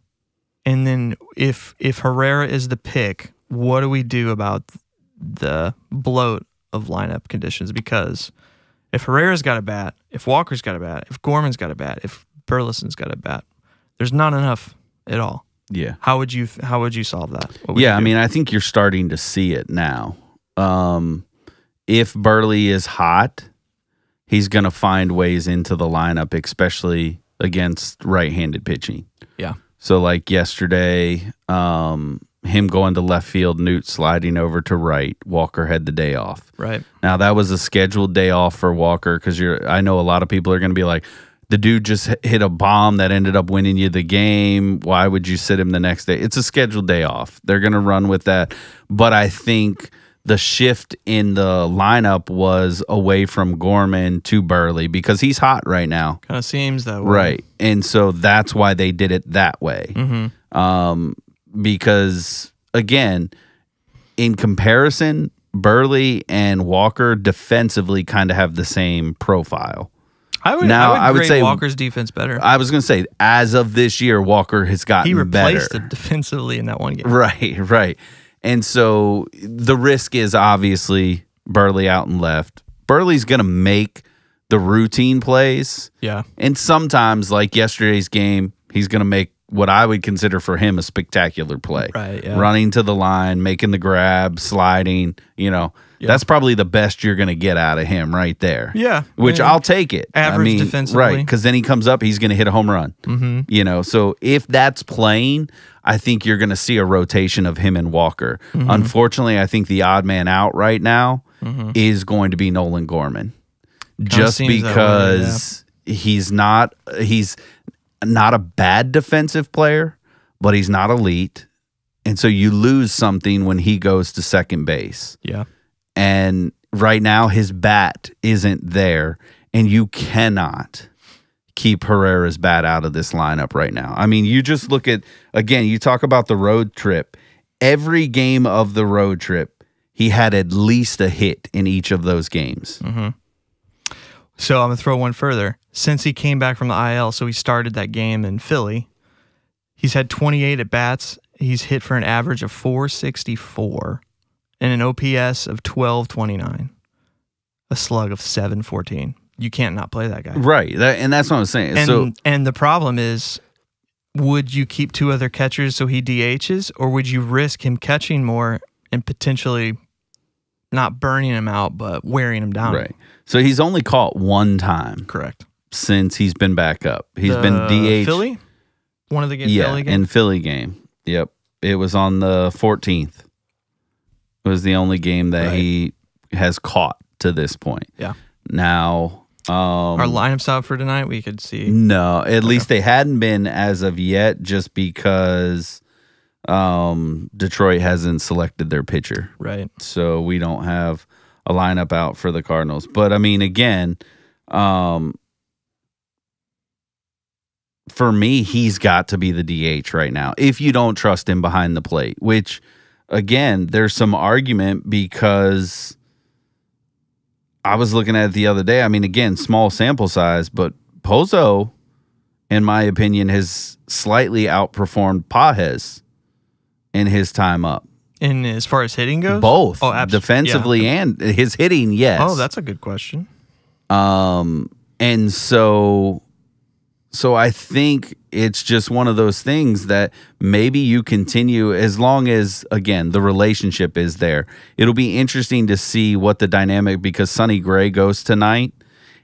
And then if Herrera is the pick, what do we do about the bloat of lineup conditions? Because if Herrera's got a bat, if Walker's got a bat, if Gorman's got a bat, if Burleson's got a bat, there's not enough at all. Yeah. How would you solve that? Yeah, I mean, I think you're starting to see it now. If Burley is hot, he's going to find ways into the lineup, especially against right-handed pitching. Yeah. So like yesterday, him going to left field, Newt sliding over to right, Walker had the day off. Right. Now that was a scheduled day off for Walker because I know a lot of people are going to be like, the dude just hit a bomb that ended up winning you the game. Why would you sit him the next day? It's a scheduled day off. They're going to run with that. But I think the shift in the lineup was away from Gorman to Burley because he's hot right now. Kind of seems that way. Right. And so that's why they did it that way. Mm-hmm. Because, again, in comparison, Burley and Walker defensively kind of have the same profile. I would say Walker's defense better. I was going to say, as of this year, Walker has gotten better. He replaced it defensively in that one game. Right. And so the risk is obviously Burley out and left. Burley's going to make the routine plays. Yeah. And sometimes, like yesterday's game, he's going to make what I would consider for him a spectacular play. Right, yeah. Running to the line, making the grab, sliding, Yeah. That's probably the best you're going to get out of him right there. Yeah. Which I'll take it. Average defensively. Right, because then he comes up, he's going to hit a home run. Mm-hmm. So if that's playing, I think you're going to see a rotation of him and Walker. Mm-hmm. Unfortunately, I think the odd man out right now is going to be Nolan Gorman. Just because he's not a bad defensive player, but he's not elite. And so you lose something when he goes to second base. Yeah. And right now his bat isn't there, and you cannot keep Herrera's bat out of this lineup right now. I mean, you just look at, again, you talk about the road trip. Every game of the road trip, he had at least a hit in each of those games. Mm-hmm. So I'm going to throw one further. Since he came back from the IL, so he started that game in Philly, he's had 28 at-bats. He's hit for an average of 464 and an OPS of 1229, a slug of 714. You can't not play that guy. Right, and that's what I'm saying. And the problem is, would you keep two other catchers so he DHs, or would you risk him catching more and potentially not burning him out, but wearing him down? Right. So he's only caught one time. Correct. Since he's been back up. He's been DH. Philly? One of the Philly games? Yeah, in Philly game. Yep. It was on the 14th. It was the only game that he has caught to this point. Yeah. Now, our lineups out for tonight, we could see. No, at least they hadn't been as of yet, just because Detroit hasn't selected their pitcher. Right. So we don't have a lineup out for the Cardinals. But I mean, again, for me, he's got to be the DH right now if you don't trust him behind the plate, which, again, there's some argument because I was looking at it the other day. I mean, again, small sample size, but Pozo, in my opinion, has slightly outperformed Pages in his time up. And as far as hitting goes? Both. Oh, defensively and his hitting, yes. Oh, that's a good question. And so I think it's just one of those things that maybe you continue as long as, again, the relationship is there. It'll be interesting to see what the dynamic, because Sonny Gray goes tonight,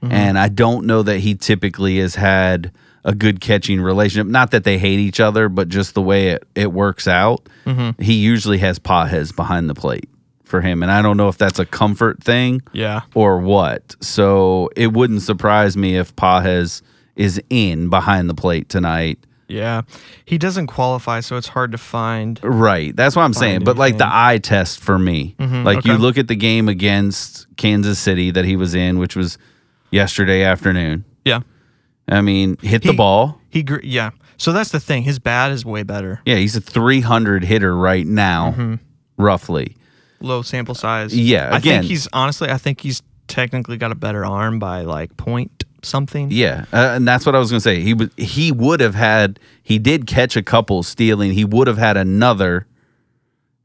and I don't know that he typically has had a good catching relationship. Not that they hate each other, but just the way it works out. He usually has Pages behind the plate for him, and I don't know if that's a comfort thing or what. So it wouldn't surprise me if Pages is in behind the plate tonight. Yeah. He doesn't qualify, so it's hard to find. Right. That's what I'm saying. But like the eye test for me, you look at the game against Kansas City that he was in, which was yesterday afternoon. Yeah. I mean, hit the ball. Yeah. So that's the thing. His bat is way better. Yeah, he's a 300 hitter right now, roughly. Low sample size. Yeah, again. I think he's technically got a better arm by like point something. Yeah, and that's what I was going to say. He would have had, he did catch a couple stealing. He would have had another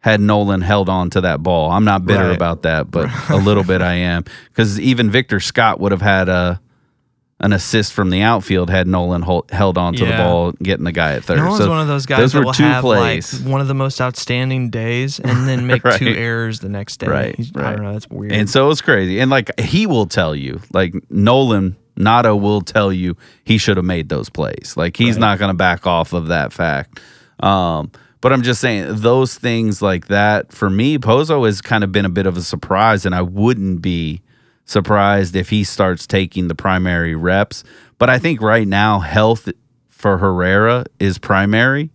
had Nolan held on to that ball. I'm not bitter about that, but a little bit I am. Because even Victor Scott would have had an assist from the outfield had Nolan held on to the ball, getting the guy at third. Nolan's one of those guys those that were will two have plays. like one of the most outstanding days and then make two errors the next day. Right. I don't know. That's weird. And so it's crazy. And like he will tell you, like Nato will tell you he should have made those plays. Like he's not going to back off of that fact. But I'm just saying those things like that, for me, Pozo has kind of been a bit of a surprise, and I wouldn't be surprised if he starts taking the primary reps. But I think right now health for Herrera is primary,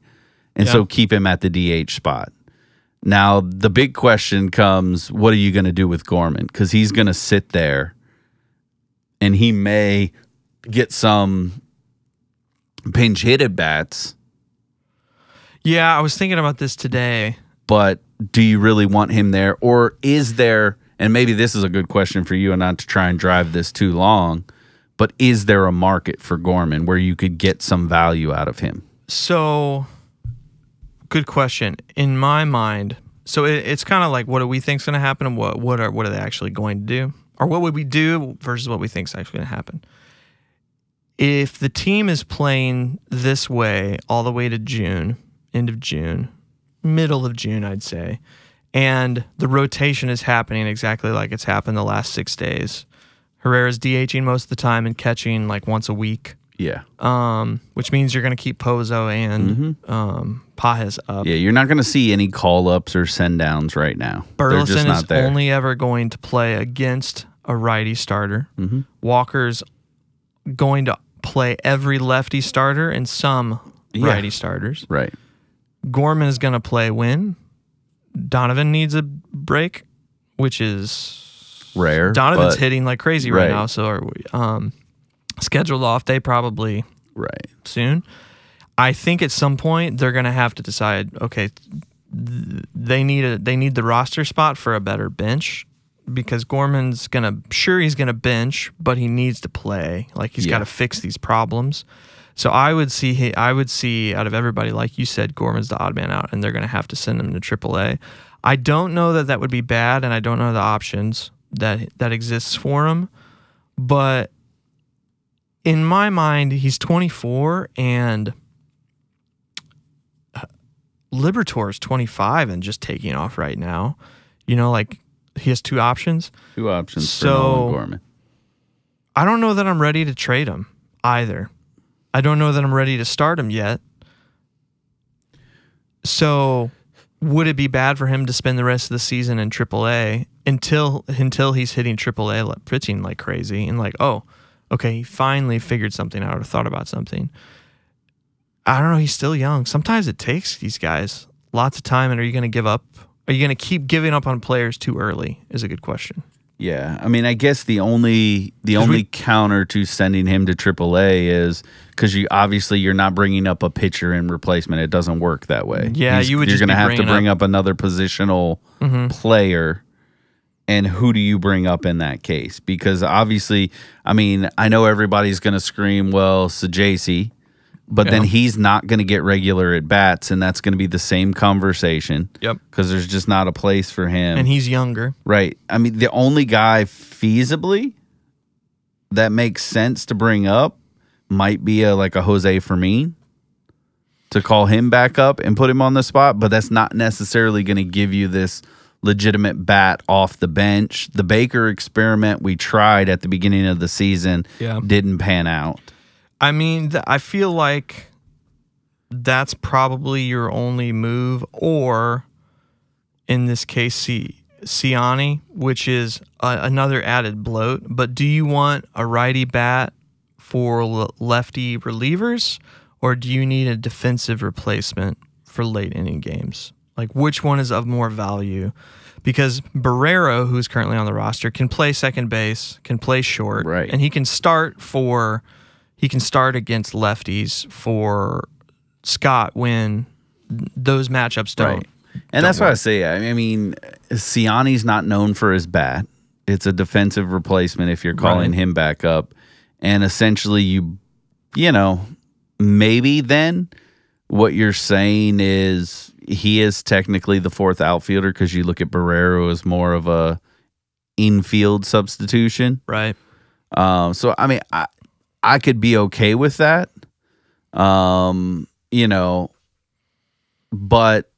and so keep him at the DH spot. Now, the big question comes, what are you going to do with Gorman? Because he's going to sit there, and he may get some pinch hit at bats. Yeah, I was thinking about this today. But do you really want him there? Or is there, and maybe this is a good question for you and not to try and drive this too long, but is there a market for Gorman where you could get some value out of him? So, good question. In my mind, so it's kind of like what do we think is going to happen and what are they actually going to do? Or what would we do versus what we think is actually going to happen? If the team is playing this way all the way to June, end of June, middle of June, I'd say, and the rotation is happening exactly like it's happened the last 6 days. Herrera's DHing most of the time and catching like once a week. Yeah. Which means you're going to keep Pozo and Pages up. Yeah, you're not going to see any call-ups or send-downs right now. Burleson is only ever going to play against a righty starter. Walker's going to play every lefty starter and some righty starters. Right. Gorman is going to play when Donovan needs a break, which is rare. Donovan's hitting like crazy right now, so are we. Scheduled off day probably soon. I think at some point they're going to have to decide, okay, they need the roster spot for a better bench because Gorman's he's going to bench, but he needs to play. Like he's got to fix these problems. So I would see out of everybody, like you said, Gorman's the odd man out, and they're going to have to send him to AAA. I don't know that would be bad, and I don't know the options that exists for him. But in my mind, he's 24, and Liberatore is 25 and just taking off right now. You know, like he has two options. Two options for Nolan Gorman. I don't know that I'm ready to trade him either. I don't know that I'm ready to start him yet. So would it be bad for him to spend the rest of the season in AAA until he's hitting AAA pitching like crazy and like, oh, okay, he finally figured something out or thought about something. I don't know. He's still young. Sometimes it takes these guys lots of time. And are you going to give up? Are you going to keep giving up on players too early? Is a good question. Yeah, I mean, I guess the only counter to sending him to AAA is because you're not bringing up a pitcher in replacement. It doesn't work that way. Yeah, you're going to have to bring up another positional player, and who do you bring up in that case? Because obviously, I mean, I know everybody's going to scream, well, Sajasi, but then he's not going to get regular at bats, and that's going to be the same conversation. Yep. Because there's just not a place for him. And he's younger. Right. I mean, the only guy feasibly that makes sense to bring up might be like a Jose Fermin, to call him back up and put him on the spot, but that's not necessarily going to give you this legitimate bat off the bench. The Baker experiment we tried at the beginning of the season didn't pan out. I mean, I feel like that's probably your only move, or in this case, Ciani, which is another added bloat. But do you want a righty bat for lefty relievers, or do you need a defensive replacement for late inning games? Like, which one is of more value? Because Barrero, who's currently on the roster, can play second base, can play short, right, and he can start against lefties for Scott when those matchups don't. Right. And that's what I say. I mean, Ciani's not known for his bat. It's a defensive replacement if you're calling him back up. And essentially, you know, maybe then what you're saying is he is technically the fourth outfielder because you look at Barrero as more of a infield substitution. Right. So, I mean, I could be okay with that, you know, but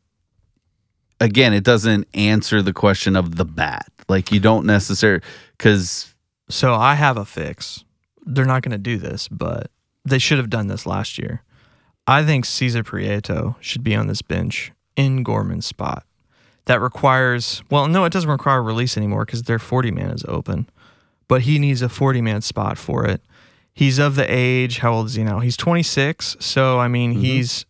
again, it doesn't answer the question of the bat. Like, you don't necessarily, because. So I have a fix. They're not going to do this, but they should have done this last year. I think Cesar Prieto should be on this bench in Gorman's spot. That requires, well, no, it doesn't require release anymore because their 40-man is open, but he needs a 40-man spot for it. He's of the age, how old is he now? He's 26, so, I mean, he's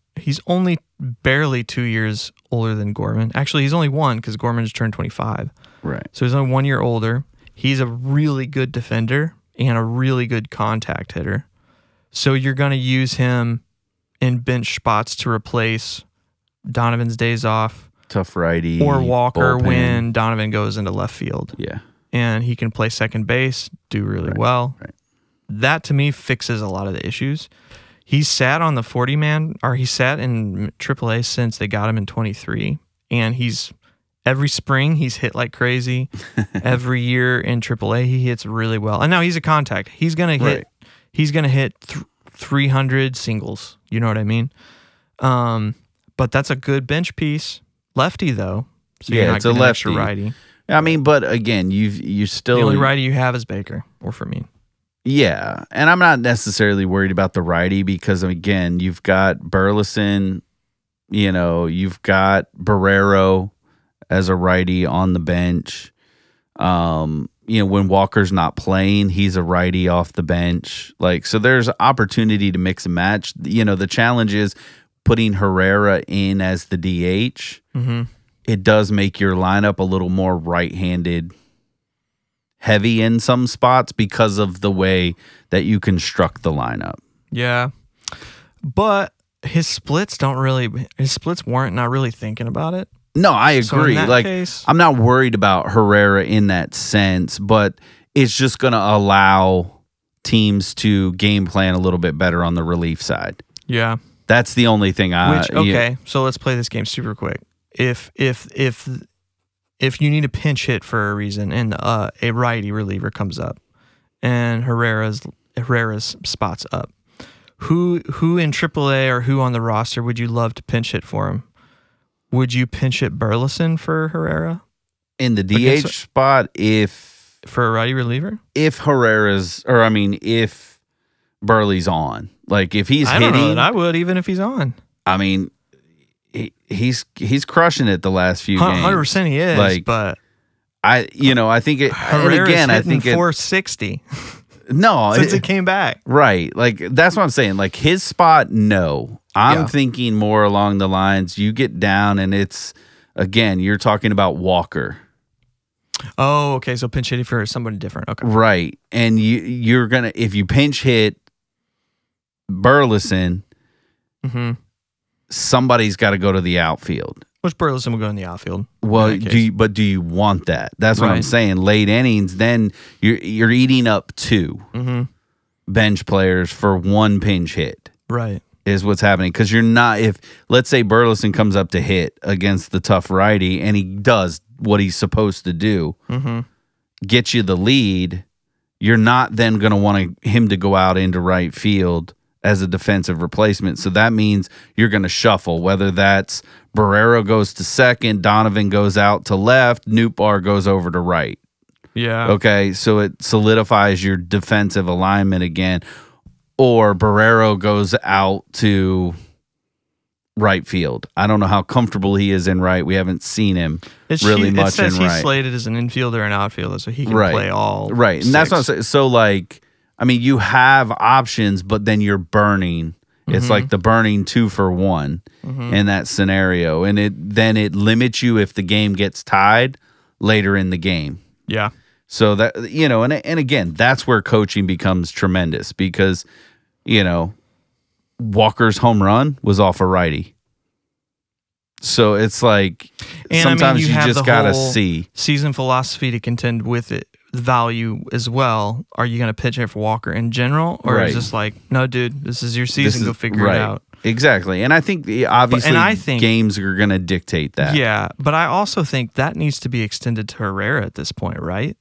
only barely 2 years older than Gorman. Actually, he's only one because Gorman just turned 25. Right. So he's only 1 year older. He's a really good defender and a really good contact hitter. So you're going to use him in bench spots to replace Donovan's days off. Tough righty. Or Walker bullpen. when Donovan goes into left field. Yeah. And he can play second base, do really well. Right. That, to me, fixes a lot of the issues. He's sat on the 40-man, or he sat in AAA since they got him in 23. And every spring, he's hit like crazy. Every year in AAA, he hits really well. And now he's a contact. He's going to hit 300 singles. You know what I mean? But that's a good bench piece. Lefty, though. So yeah, you're not it's a lefty. Extra righty. I mean, but again, you still. The only righty you have is Baker or Fermin. Yeah, and I'm not necessarily worried about the righty because, again, you've got Burleson, you know, you've got Barrero as a righty on the bench. You know, when Walker's not playing, he's a righty off the bench. Like, so there's opportunity to mix and match. You know, the challenge is putting Herrera in as the DH. Mm-hmm. It does make your lineup a little more right-handed heavy in some spots because of the way that you construct the lineup. Yeah. But his splits weren't not really thinking about it. No, I agree. So in that like case, I'm not worried about Herrera in that sense, but it's just going to allow teams to game plan a little bit better on the relief side. Yeah. That's the only thing So let's play this game super quick. If you need a pinch hit for a reason and a righty reliever comes up and Herrera's spot's up, who in AAA or who on the roster would you love to pinch hit for him? Would you pinch hit Burleson for Herrera? In the DH spot, for a righty reliever? If Burley's on. Like if he's I don't know that I would, even if he's on. I mean, he's crushing it the last few games. 100% he is, like, but I think it. And again, I think 460. No, since it came back. Right. Like, that's what I'm saying. Like, his spot, no. I'm thinking more along the lines, you get down and it's, again, you're talking about Walker. Oh, okay. So pinch hitting for somebody different. Okay. Right. And you're going to, if you pinch hit Burleson, somebody's got to go to the outfield. Which Burleson will go in the outfield. Well, do you want that? That's what I'm saying. Late innings, then you're eating up two bench players for one pinch hit. Right. Is what's happening. Because you're not, if let's say Burleson comes up to hit against the tough righty and he does what he's supposed to do, get you the lead, you're not then going to want him to go out into right field as a defensive replacement. So that means you're going to shuffle, whether that's Barrero goes to second, Donovan goes out to left, Nootbaar goes over to right. Yeah. Okay, so it solidifies your defensive alignment again. Or Barrero goes out to right field. I don't know how comfortable he is in right. We haven't seen him much in right. It says he's slated as an infielder and outfielder, so he can play all right. And that's what I'm saying. So, like, I mean, you have options, but then you're burning. It's like the burning 2-for-1 in that scenario. And then it limits you if the game gets tied later in the game. Yeah. So that, and again, that's where coaching becomes tremendous because, Walker's home run was off a righty. So it's like sometimes you just got to see. Season philosophy to contend with it. Value as well. Are you going to pitch it for Walker in general, or is this like, no, dude, this is your season, go figure it out? Exactly. And I think obviously games are going to dictate that. Yeah, but I also think that needs to be extended to Herrera at this point, right?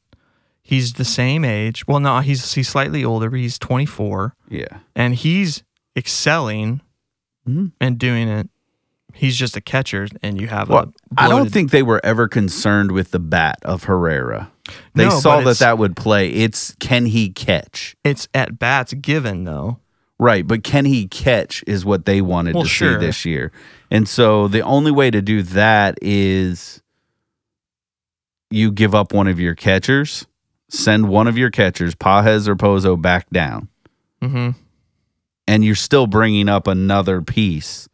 He's the same age. Well, no, he's slightly older, but he's 24. Yeah, and he's excelling and doing it. He's just a catcher, and you have I don't think they were ever concerned with the bat of Herrera. They saw that would play. It's can he catch? It's at bats given, though. Right, but can he catch is what they wanted to see this year. And so the only way to do that is you give up one of your catchers, send one of your catchers, Pajes or Pozo, back down. And you're still bringing up another piece,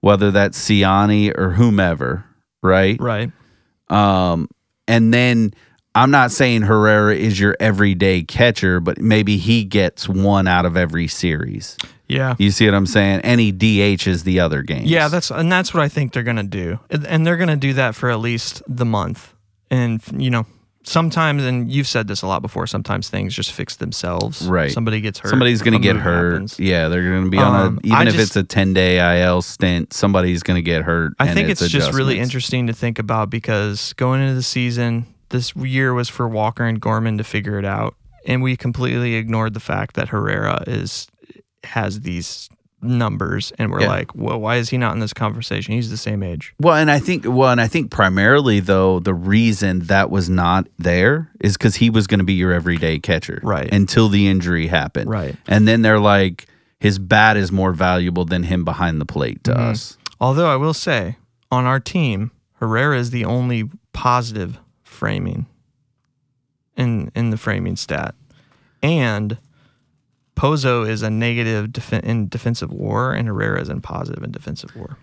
whether that's Ciani or whomever, right? Right. And then I'm not saying Herrera is your everyday catcher, but maybe he gets one out of every series. Yeah. You see what I'm saying? And he DHs the other games. Yeah, that's what I think they're going to do. And they're going to do that for at least the month. And, sometimes, and you've said this a lot before, sometimes things just fix themselves. Right. Somebody gets hurt. Somebody's going to get hurt. Happens. Yeah, they're going to be on even if it's a 10-day IL stint, somebody's going to get hurt. I think it's just really interesting to think about because going into the season, this year was for Walker and Gorman to figure it out, and we completely ignored the fact that Herrera has these numbers, and we're like, well, why is he not in this conversation? He's the same age. Well, and I think primarily though the reason that was not there is because he was going to be your everyday catcher, right? Until the injury happened, right? And then they're like, his bat is more valuable than him behind the plate to us. Although I will say, on our team, Herrera is the only positive framing in the framing stat, and Pozo is a negative in defensive WAR, and Herrera is in positive in defensive WAR.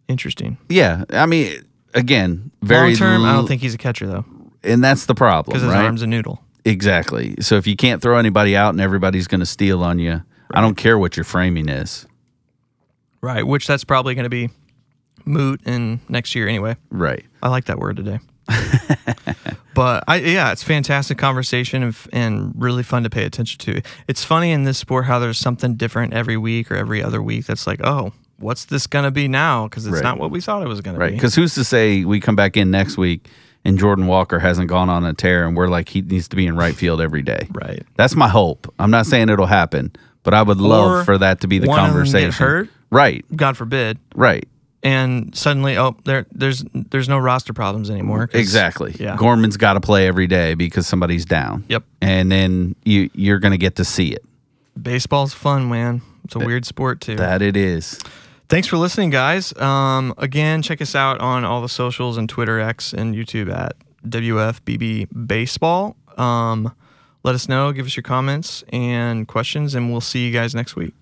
Interesting. Yeah, I mean, again, very long term. I don't think he's a catcher though, and that's the problem because his arm's a noodle. Exactly. So if you can't throw anybody out and everybody's going to steal on you, I don't care what your framing is. Right. Which that's probably going to be moot in next year anyway. Right. I like that word today. But it's fantastic conversation and really fun to pay attention to. It's funny in this sport how there's something different every week or every other week that's like, oh, what's this going to be now? Because it's not what we thought it was going to be. Right, because who's to say we come back in next week and Jordan Walker hasn't gone on a tear and we're like, he needs to be in right field every day. Right. That's my hope. I'm not saying it'll happen, but I would love for that to be the conversation. One of them get hurt, right. God forbid. Right. And suddenly, there's no roster problems anymore. Exactly. Yeah. Gorman's got to play every day because somebody's down. Yep. And then you're going to get to see it. Baseball's fun, man. It's a weird sport, too. That it is. Thanks for listening, guys. Again, check us out on all the socials and Twitter, X, and YouTube at WFBB Baseball. Let us know, give us your comments and questions, and we'll see you guys next week.